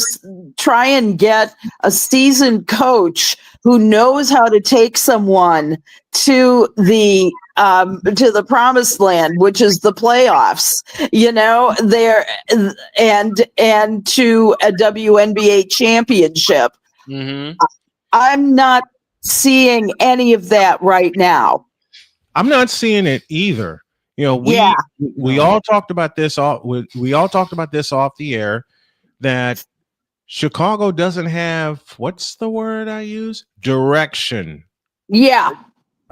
try and get a seasoned coach who knows how to take someone to the promised land, which is the playoffs, there and to a WNBA championship. Mm-hmm. I'm not seeing any of that right now. I'm not seeing it either. We all talked about this off the air, that Chicago doesn't have, what's the word I use? Direction. Yeah.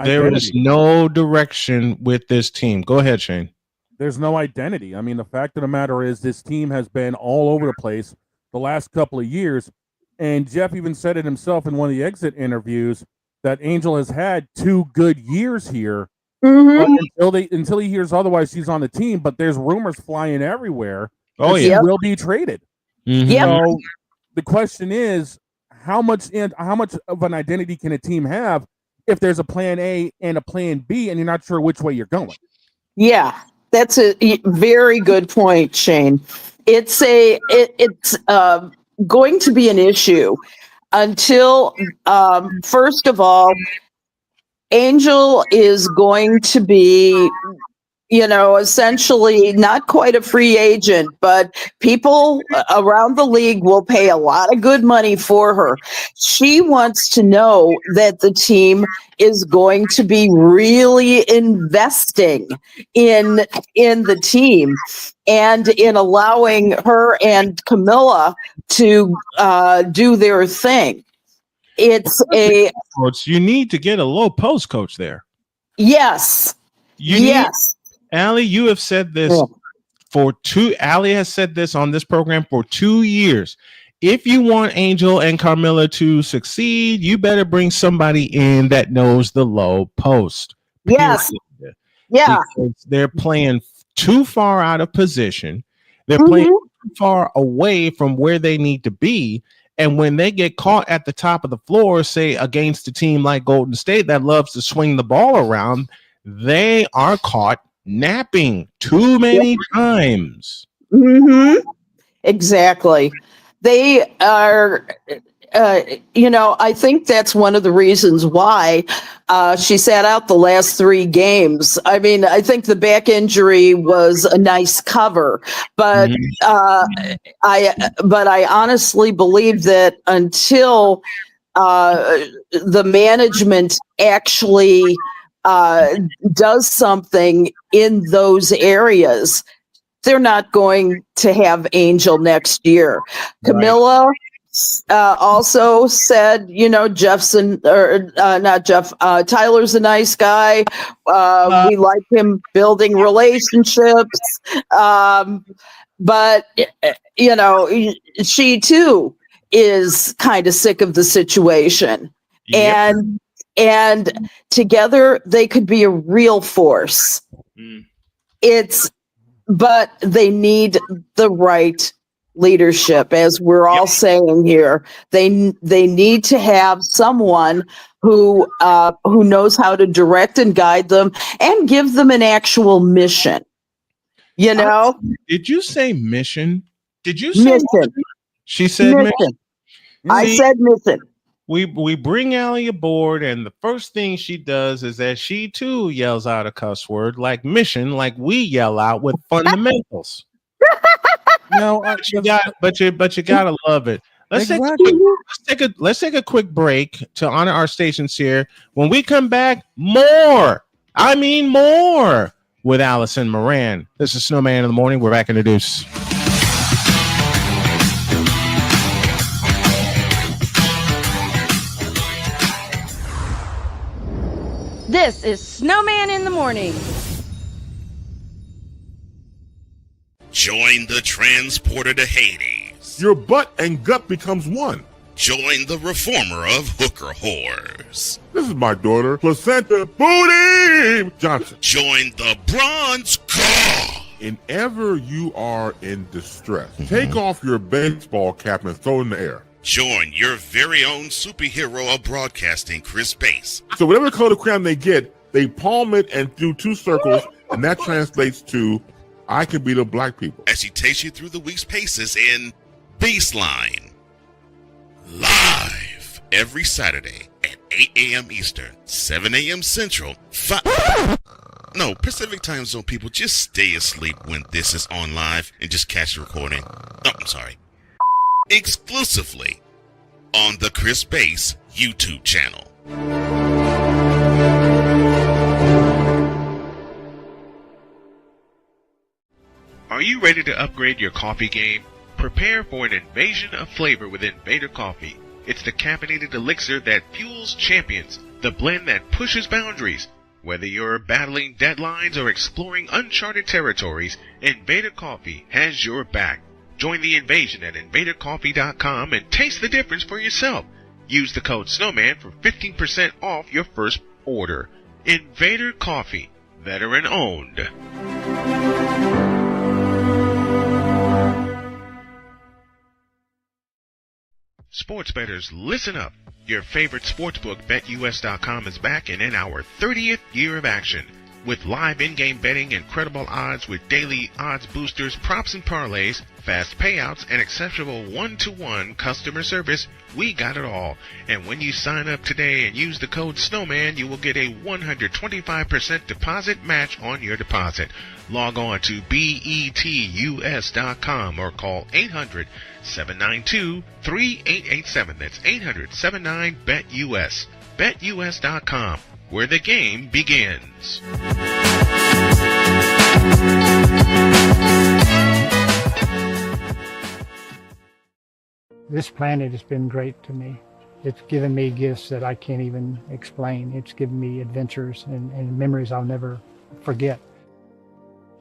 There is no direction with this team. Go ahead, Shane. There's no identity. I mean, the fact of the matter is this team has been all over the place the last couple of years. And Jeff even said it himself in one of the exit interviews that Angel has had 2 good years here. Until he hears otherwise, he's on the team. But there's rumors flying everywhere that he will be traded. So the question is, how much of an identity can a team have if there's a plan A and a plan B, and you're not sure which way you're going? Yeah, that's a very good point, Shane. It's going to be an issue until, first of all, Angel is going to be, essentially not quite a free agent, but people around the league will pay a lot of good money for her. She wants to know that the team is going to be really investing in the team and in allowing her and Camilla to do their thing. Coach, you need to get a low post coach there. Yes. Allie, you have said this Allie has said this on this program for 2 years. If you want Angel and Carmilla to succeed, you better bring somebody in that knows the low post. Yes. Period. Yeah. Because they're playing too far out of position. They're playing too far away from where they need to be. And when they get caught at the top of the floor, say against a team like Golden State that loves to swing the ball around, they are caught napping too many times. Exactly. They are, I think that's one of the reasons why she sat out the last 3 games. I mean, I think the back injury was a nice cover, but I honestly believe that until the management actually does something in those areas, they're not going to have Angel next year. Camilla also said, Jeffson, or not Jeff, Tyler's a nice guy. We like him building relationships. But, she too is kind of sick of the situation. And together they could be a real force. But they need the right leadership, as we're all saying here. They need to have someone who knows how to direct and guide them and give them an actual mission. Did you say mission? Did you say mission? She said mission. I said mission. We bring Allie aboard, and the first thing she does is that she too yells out a cuss word like mission, like we yell out with fundamentals. But you gotta love it. Let's take a quick break to honor our stations here. When we come back, more with Allison Moran. This is Snowman in the Morning. We're back in the Deuce. This is Snowman in the Morning. Join the transporter to Hades. Your butt and gut becomes one. Join the reformer of hooker whores. This is my daughter, Placenta Booty Johnson. Join the Bronze Car. Whenever you are in distress, take off your baseball cap and throw it in the air. Join your very own superhero of broadcasting, Chris Bass. So whatever color crayon they get, they palm it and do 2 circles, and that translates to, I can beat up black people. As he takes you through the week's paces in Baseline. Live every Saturday at 8 a.m. Eastern, 7 a.m. Central, Pacific Time Zone people, just stay asleep when this is on live and just catch the recording. Oh, I'm sorry. Exclusively on the Chris Bass YouTube channel. Are you ready to upgrade your coffee game? Prepare for an invasion of flavor with Invader Coffee. It's the caffeinated elixir that fuels champions, the blend that pushes boundaries. Whether you're battling deadlines or exploring uncharted territories, Invader Coffee has your back. Join the invasion at invadercoffee.com and taste the difference for yourself. Use the code SNOWMAN for 15% off your first order. Invader Coffee, veteran owned. Sports bettors, listen up. Your favorite sportsbook, BetUS.com, is back and in our 30th year of action. With live in-game betting, incredible odds with daily odds boosters, props and parlays, fast payouts, and exceptional one-to-one customer service, we got it all. And when you sign up today and use the code SNOWMAN, you will get a 125% deposit match on your deposit. Log on to betus.com or call 800-792-3887. That's 800-79-BET-US. BetUS.com, where the game begins. This planet has been great to me. It's given me gifts that I can't even explain. It's given me adventures and memories I'll never forget.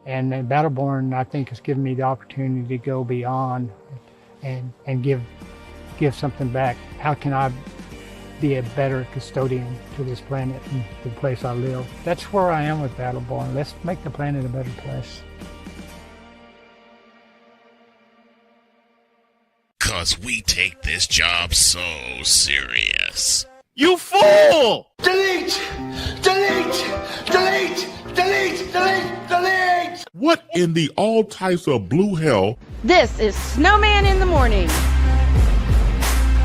And Battleborn, I think, has given me the opportunity to go beyond and give something back. How can I be a better custodian to this planet and the place I live? That's where I am with Battleborn. Let's make the planet a better place. 'Cause we take this job so serious. You fool! Delete! Delete! Delete! Delete! Delete! Delete! What in the all types of blue hell? This is Snowman in the Morning.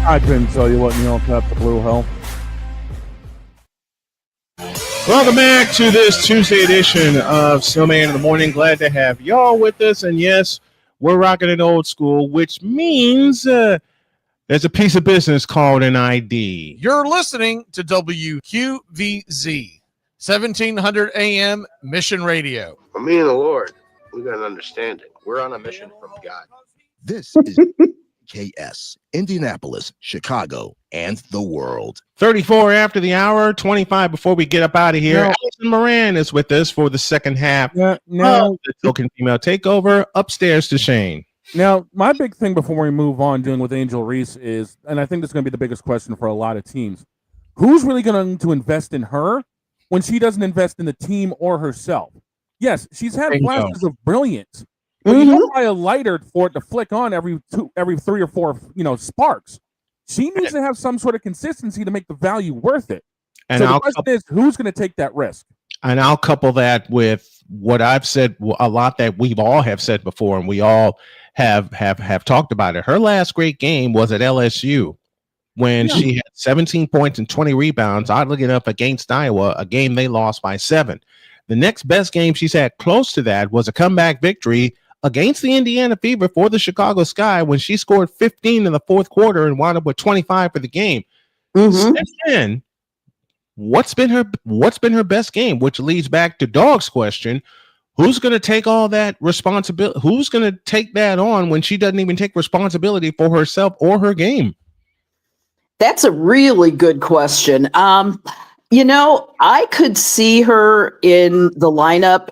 I couldn't tell you what Neil tapped the blue hell. Welcome back to this Tuesday edition of Snowman in the Morning. Glad to have y'all with us. And yes, we're rocking it old school, which means there's a piece of business called an ID. You're listening to WQVZ, 1700 AM Mission Radio. For me and the Lord, we got an understanding. We're on a mission from God. This is KS, Indianapolis, Chicago, and the world. 34 after the hour, 25 before we get up out of here. Allison Moran is with us for the second half of the Token Female Takeover. Upstairs to Shane. Now, my big thing before we move on dealing with Angel Reese is, and I think this is going to be the biggest question for a lot of teams, who's really going to invest in her when she doesn't invest in the team or herself? Yes, she's had flashes of brilliance, but you don't buy a lighter for it to flick on every 3 or 4, sparks. She needs to have some sort of consistency to make the value worth it. And so the question is, who's going to take that risk? And I'll couple that with what I've said a lot that we've all have said before, and we all have talked about it. Her last great game was at LSU when she had 17 points and 20 rebounds, oddly enough, against Iowa, a game they lost by 7. The next best game she's had close to that was a comeback victory against the Indiana Fever for the Chicago Sky when she scored 15 in the fourth quarter and wound up with 25 for the game. Since then, what's been her best game? Which leads back to Dawg's question: who's going to take all that responsibility? Who's going to take that on when she doesn't even take responsibility for herself or her game? That's a really good question. I could see her in the lineup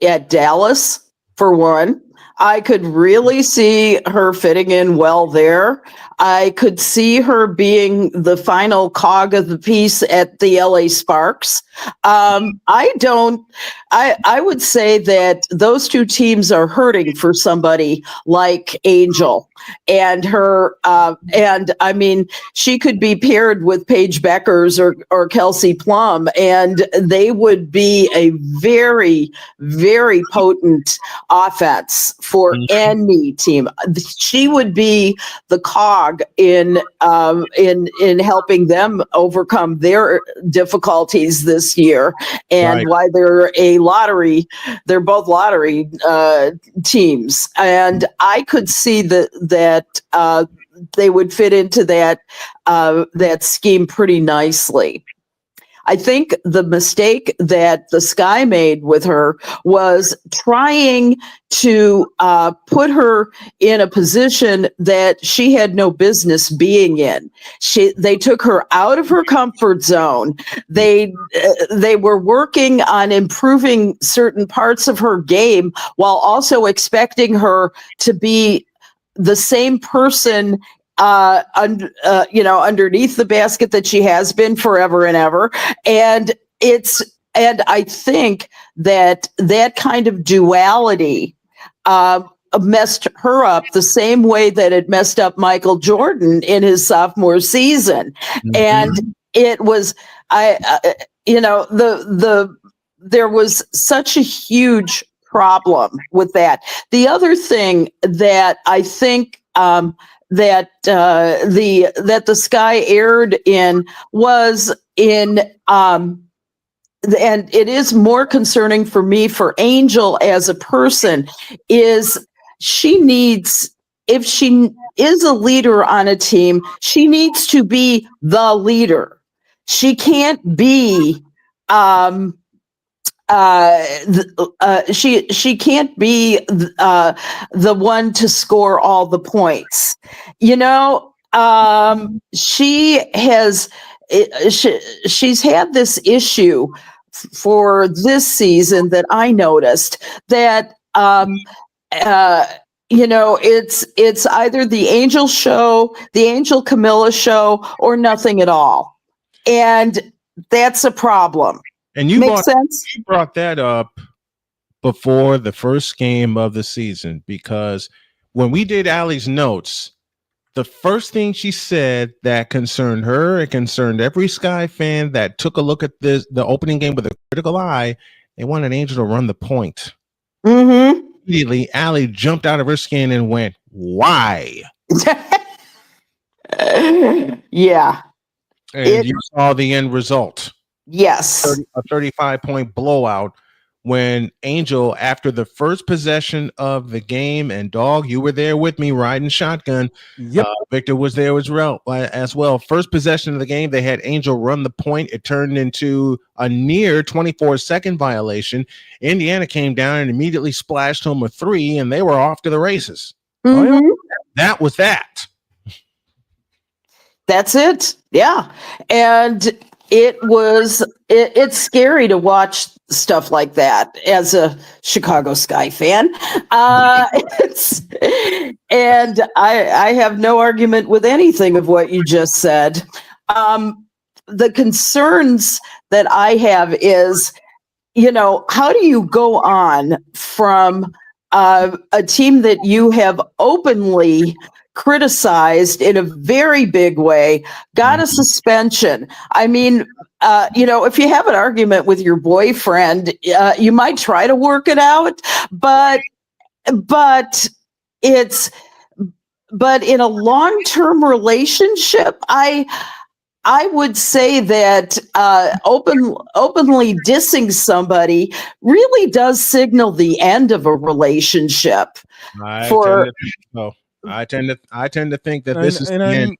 at Dallas for one. I could really see her fitting in well there. I could see her being the final cog of the piece at the LA Sparks. I would say that those two teams are hurting for somebody like Angel and her. And I mean, she could be paired with Paige Beckers or Kelsey Plum, and they would be a very, very potent offense for any team. She would be the cog in helping them overcome their difficulties this year, and why they're they're both lottery teams. And I could see that they would fit into that scheme pretty nicely. I think the mistake that the Sky made with her was trying to put her in a position that she had no business being in. They took her out of her comfort zone. They were working on improving certain parts of her game while also expecting her to be the same person underneath the basket that she has been forever and ever. And I think that kind of duality messed her up the same way that it messed up Michael Jordan in his sophomore season. And it was, there was such a huge problem with that. The other thing that I think, that the Sky erred in was in, and it is more concerning for me for Angel as a person, is she needs, if she is a leader on a team, she needs to be the leader. She can't be she can't be the one to score all the points. She's had this issue for this season that I noticed, that it's either the Angel show, the Angel Camilla show, or nothing at all, and that's a problem. And you brought that up before the first game of the season, because when we did Allie's notes, the first thing she said that concerned her, it concerned every Sky fan that took a look at the opening game with a critical eye, they wanted Angel to run the point. Immediately, Allie jumped out of her skin and went, "Why?" Yeah. And you saw the end result. Yes. A 35-point blowout when Angel, after the first possession of the game, and Dawg, you were there with me riding shotgun. Yep. Victor was there as well. First possession of the game, they had Angel run the point. It turned into a near 24-second violation. Indiana came down and immediately splashed home a 3, and they were off to the races. That was that. That's it. Yeah. And it's scary to watch stuff like that as a Chicago Sky fan. And I have no argument with anything of what you just said. The concerns that I have is, how do you go on from a team that you have openly criticized in a very big way, got a suspension? I mean, if you have an argument with your boyfriend, you might try to work it out, but in a long-term relationship, I would say that openly dissing somebody really does signal the end of a relationship. I tend to think that this is the end.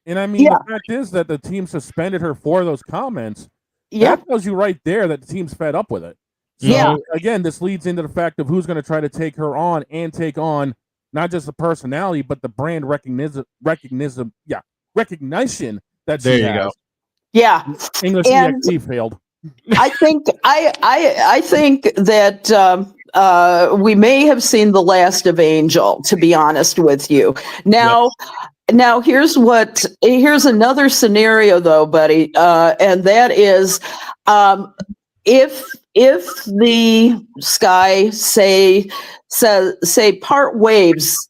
And I mean, the fact is that the team suspended her for those comments. That tells you right there that the team's fed up with it. So, again, this leads into the fact of who's going to try to take her on and take on not just the personality, but the brand recognition that she has. Go. Yeah. English EXT failed. I think that we may have seen the last of Angel, to be honest with you. Now here's another scenario though, buddy, and that is if the Sky say part waves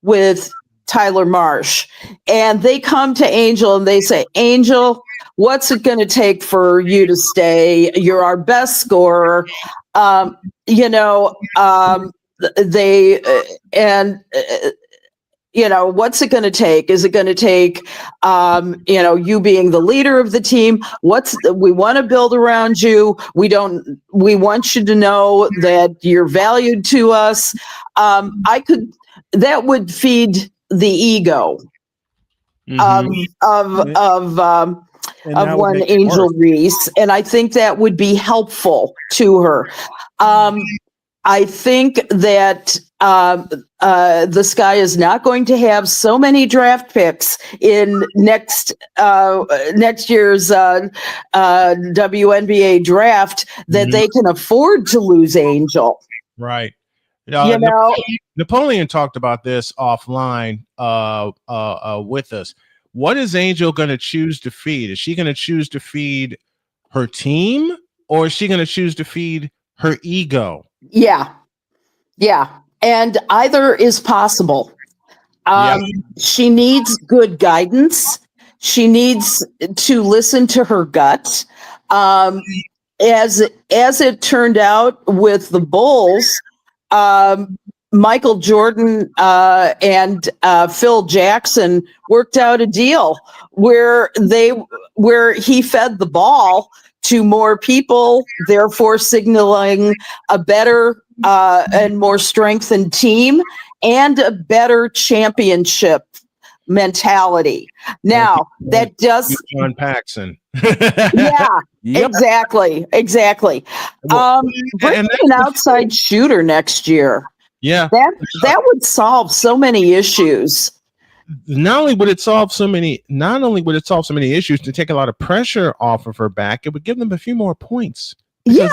with Tyler Marsh, and they come to Angel and they say, Angel, what's it going to take for you to stay? You're our best scorer. What's it going to take? Is it going to take, you being the leader of the team? We want to build around you. We want you to know that you're valued to us. That would feed the ego of one Angel Reese, and I think that would be helpful to her. I think that the Sky is not going to have so many draft picks in next year's WNBA draft that they can afford to lose Angel. Right. Napoleon talked about this offline with us. What is Angel going to choose to feed? Is she going to choose to feed her team, or is she going to choose to feed her ego? Yeah. And either is possible. She needs good guidance. She needs to listen to her gut. As it turned out with the Bulls, Michael Jordan and Phil Jackson worked out a deal where he fed the ball to more people, therefore signaling a better and more strengthened team and a better championship mentality. Now that does John Paxson. Exactly. Bring an outside shooter next year. Yeah, that would solve so many issues. Not only would it solve so many issues, to take a lot of pressure off of her back, it would give them a few more points. Because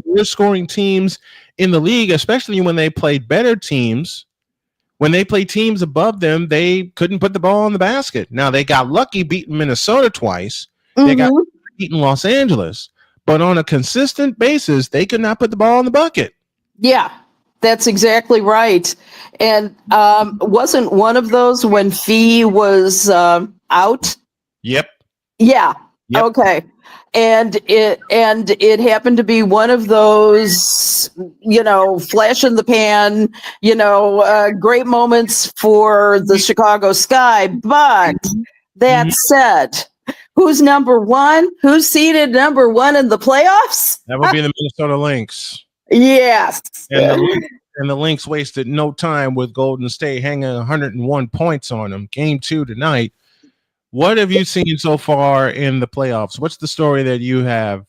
we're scoring teams in the league, especially when they played better teams. When they played teams above them, they couldn't put the ball in the basket. Now they got lucky beating Minnesota twice. They got beaten Los Angeles, but on a consistent basis, they could not put the ball in the bucket. Yeah. That's exactly right. And wasn't one of those when Fee was out? Yep. Yeah. Yep. Okay. And it happened to be one of those, flash in the pan, great moments for the Chicago Sky. But that said, who's number one? Who's seeded number one in the playoffs? That would be the Minnesota Lynx. Yes. And the Lynx wasted no time with Golden State hanging 101 points on them. Game 2 tonight. What have you seen so far in the playoffs? What's the story that you have?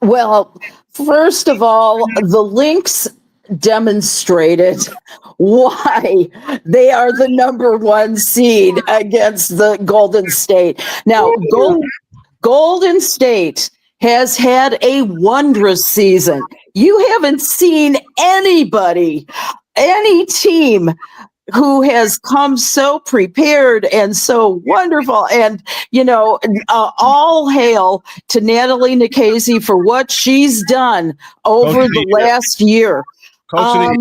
Well, first of all, the Lynx demonstrated why they are the number one seed against the Golden State. Now, Golden State has had a wondrous season. You haven't seen any team who has come so prepared and so wonderful. And, all hail to Natalie Nikhazy for what she's done over the last year. Coach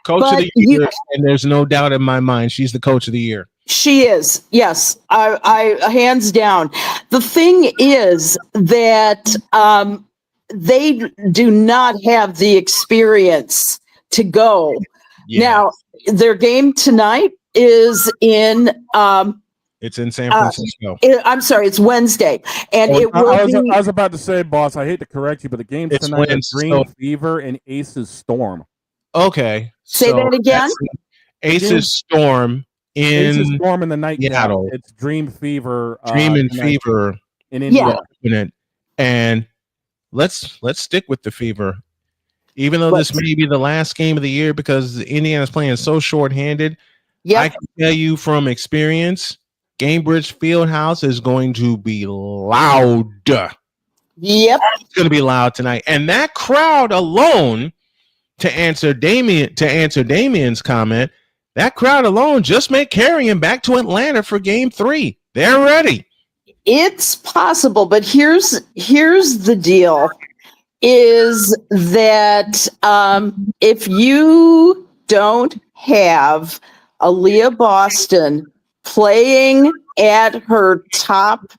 of the year, and there's no doubt in my mind she's the coach of the year. She is, yes, I hands down. The thing is that they do not have the experience to go. Yeah. Now, their game tonight is in. It's in San Francisco. I'm sorry, it's Wednesday, and I was about to say, boss, I hate to correct you, but the game's tonight is Dream Fever and Aces Storm. Okay, say that again. Aces Storm. Aces Storm in the night. Seattle. It's Dream Fever. Dream and Fever in India. And let's stick with the Fever, even though this may be the last game of the year because Indiana's playing so shorthanded. Yeah, I can tell you from experience, Gainbridge Fieldhouse is going to be loud. Yep. It's going to be loud tonight. And that crowd alone, to answer Damien's comment, that crowd alone just may carry him back to Atlanta for Game 3. They're ready. It's possible, but here's the deal: is that if you don't have Aaliyah Boston playing at her top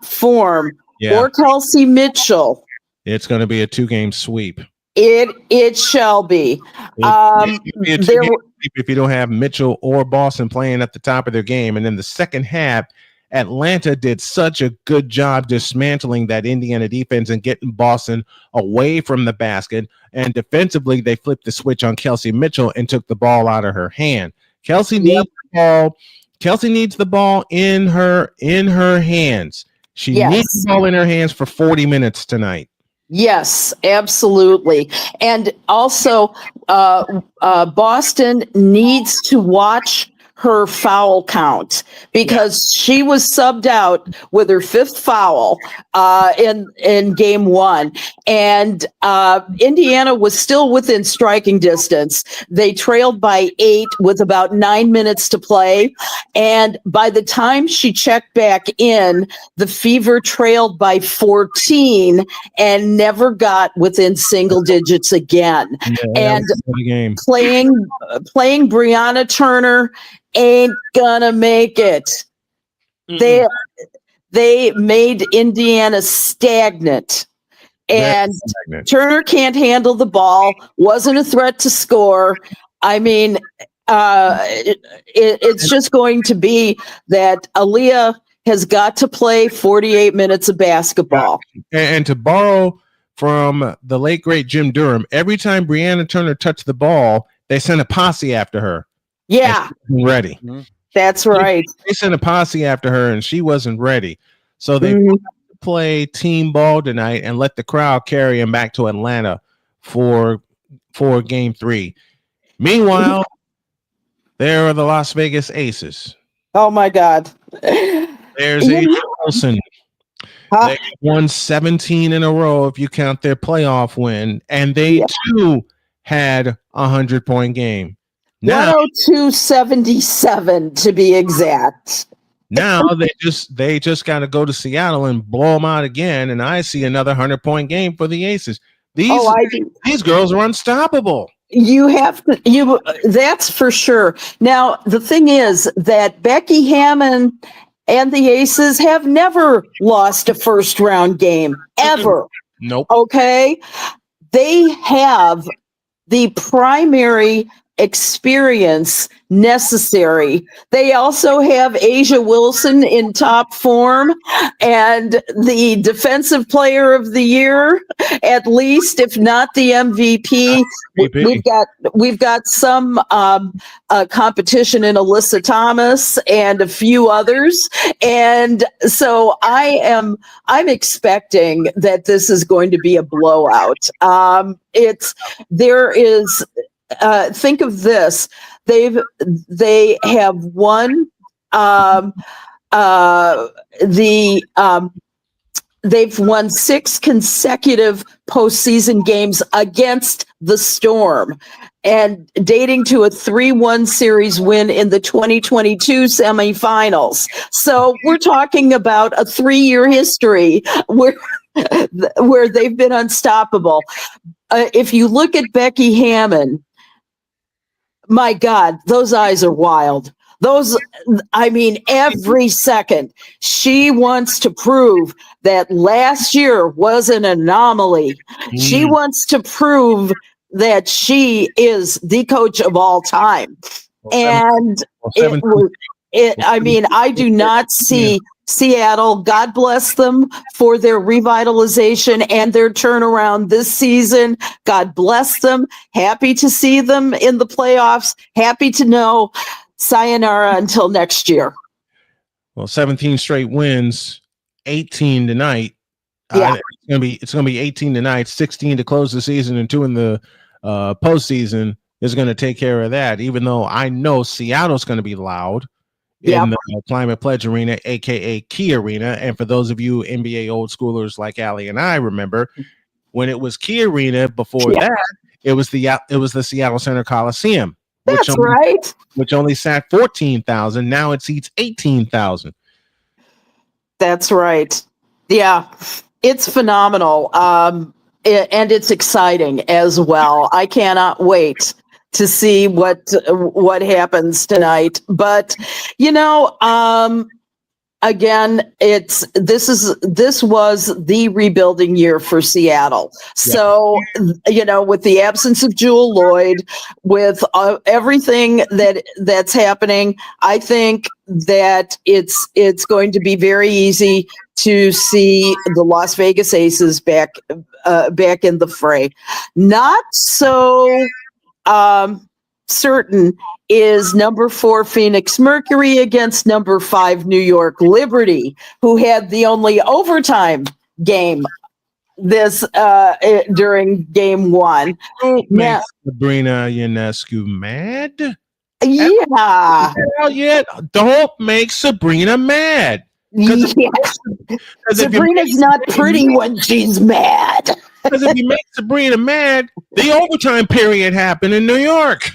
form, or Kelsey Mitchell, it's going to be a 2-game sweep. It shall be. If you don't have Mitchell or Boston playing at the top of their game, and in the second half, Atlanta did such a good job dismantling that Indiana defense and getting Boston away from the basket. And defensively, they flipped the switch on Kelsey Mitchell and took the ball out of her hand. Kelsey needs the ball. Kelsey needs the ball in her hands. She needs the ball in her hands for 40 minutes tonight. Yes, absolutely. And also, Boston needs to watch her foul count because she was subbed out with her 5th foul in game 1, and Indiana was still within striking distance. They trailed by 8 with about 9 minutes to play, and by the time she checked back in, the Fever trailed by 14 and never got within single digits again. And playing Brianna Turner ain't gonna make it. They made Indiana stagnant, and Turner can't handle the ball, wasn't a threat to score. I mean, it's just going to be that Aaliyah has got to play 48 minutes of basketball. And to borrow from the late great Jim Durham, every time Brianna Turner touched the ball, they sent a posse after her. Yeah. Ready. That's right. They sent a posse after her and she wasn't ready. So they play team ball tonight and let the crowd carry him back to Atlanta for Game 3. Meanwhile, there are the Las Vegas Aces. Oh my God. There's Asia Wilson. They won 17 in a row if you count their playoff win, and they too had a 100-point game. Now 102-77 to be exact. Now they just got to go to Seattle and blow them out again, and I see another 100-point game for the Aces. These girls are unstoppable. That's for sure. Now the thing is that Becky Hammond and the Aces have never lost a first-round game ever. Nope. Okay, they have the primary experience necessary. They also have Asia Wilson in top form and the defensive player of the year, at least, if not the MVP. We've got some competition in Alyssa Thomas and a few others. And so I'm expecting that this is going to be a blowout. Think of this. They have won they've won 6 consecutive postseason games against the Storm, and dating to a 3-1 series win in the 2022 semifinals. So we're talking about a 3-year history where they've been unstoppable. If you look at Becky Hammond, my God, those eyes are wild. Every second she wants to prove that last year was an anomaly. She wants to prove that she is the coach of all time. I do not see Seattle, God bless them for their revitalization and their turnaround this season. God bless them. Happy to see them in the playoffs. Happy to know sayonara until next year. Well, 17 straight wins, 18 tonight. Yeah. It's gonna be 18 tonight, 16 to close the season, and 2 in the postseason is going to take care of that. Even though I know Seattle's going to be loud, in the Climate Pledge Arena, aka Key Arena. And for those of you NBA old schoolers like Allie and I remember, when it was Key Arena before that, it was the Seattle Center Coliseum. That's right. Which only sat 14,000. Now it seats 18,000. That's right. Yeah, it's phenomenal. And it's exciting as well. I cannot wait to see what happens tonight. But again, this was the rebuilding year for Seattle. So, with the absence of Jewel Lloyd, with everything that's happening, I think that it's going to be very easy to see the Las Vegas Aces back in the fray. Not so certain is number 4 Phoenix Mercury against number 5 New York Liberty, who had the only overtime game this during game 1. Now, Sabrina Ionescu mad? Yeah. Yet don't make Sabrina mad. Sabrina's not pretty when she's mad. Because if you make Sabrina mad, the overtime period happened in New York.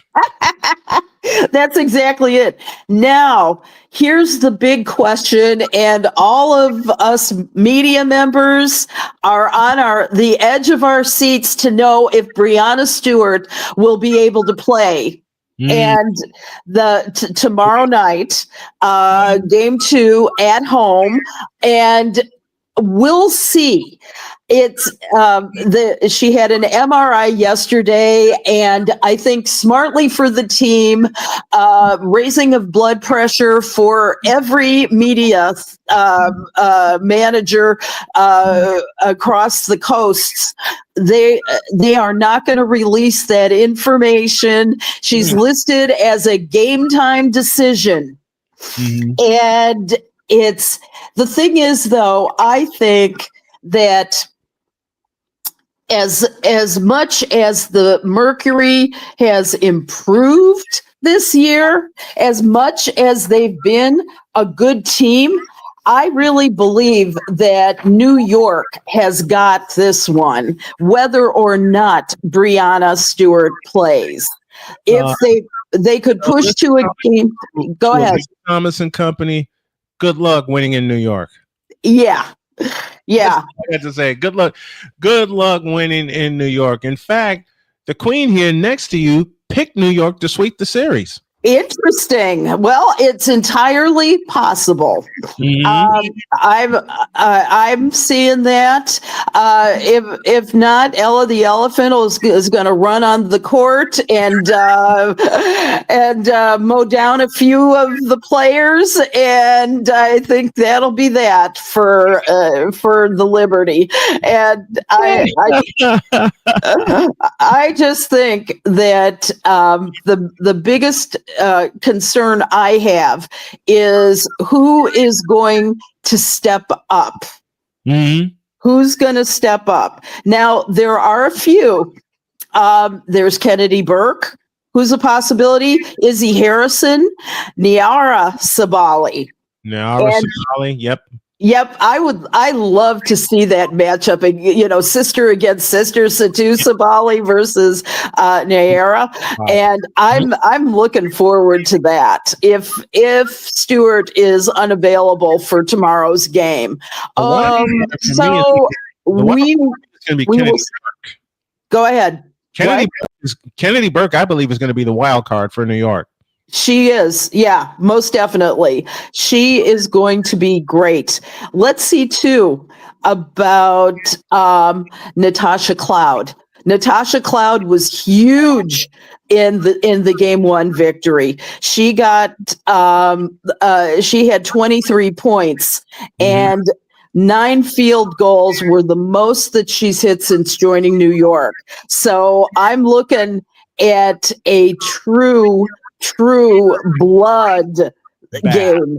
That's exactly it. Now, here's the big question, and all of us media members are on the edge of our seats to know if Breanna Stewart will be able to play. And tomorrow night, game 2 at home, and we'll see. She had an MRI yesterday, and I think smartly for the team, raising of blood pressure for every media manager across the coasts. They are not going to release that information. She's listed as a game time decision. And the thing is, though, I think that as much as the Mercury has improved this year, as much as they've been a good team, I really believe that New York has got this one, whether or not Breanna Stewart plays. If they could push to a game, go ahead. Thomas and company, good luck winning in New York. Yeah. I had to say, good luck winning in New York. In fact, the queen here next to you picked New York to sweep the series. Interesting. Well, it's entirely possible. I'm seeing that. If not, Ella the elephant is going to run on the court and mow down a few of the players, and I think that'll be that for the Liberty. And I just think that the biggest concern I have is who is going to step up. Who's going to step up? Now, there are a few. There's Kennedy Burke, who's a possibility. Izzy Harrison, Nyara Sabali. Yep, I love to see that matchup. Sister against sister, Satu Sabali versus Nyara, and I'm looking forward to that. If Stewart is unavailable for tomorrow's game, we will go ahead. Kennedy Burke, I believe, is going to be the wild card for New York. She is. Yeah, most definitely. She is going to be great. Let's see, too, about Natasha Cloud. Natasha Cloud was huge in the game 1 victory. She got she had 23 points and 9 field goals were the most that she's hit since joining New York. So I'm looking at a true blood game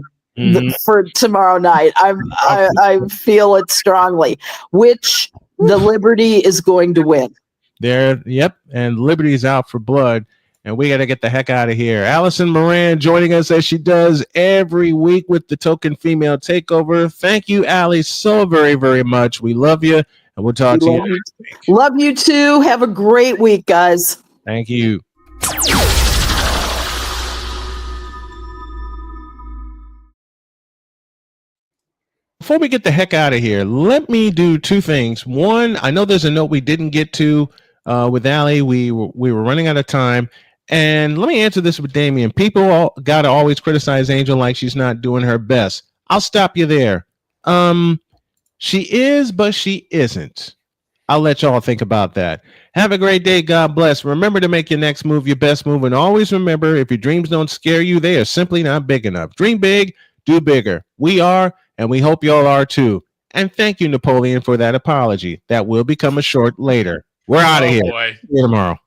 for tomorrow night. I feel it strongly, which the Liberty is going to win. And Liberty's out for blood. and we got to get the heck out of here. Allison Moran joining us as she does every week with the Token Female Takeover. Thank you, Allie, so very, very much. We love you, and we'll talk to you next week. Love you too. Have a great week, guys. Thank you. Before we get the heck out of here, let me do two things. One, I know there's a note we didn't get to with Allie. We were running out of time. And let me answer this with Damien. People got to always criticize Angel like she's not doing her best. I'll stop you there. She is, but she isn't. I'll let y'all think about that. Have a great day. God bless. Remember to make your next move your best move. And always remember, if your dreams don't scare you, they are simply not big enough. Dream big, do bigger. We are, and we hope y'all are too. And thank you, Napoleon, for that apology. That will become a short later. We're out of here. Boy. See you tomorrow.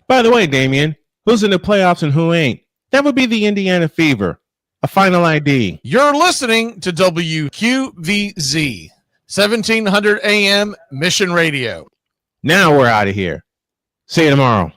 By the way, Damien, who's in the playoffs and who ain't? That would be the Indiana Fever. A final ID. You're listening to WQVZ, 1700 AM Mission Radio. Now we're out of here. See you tomorrow.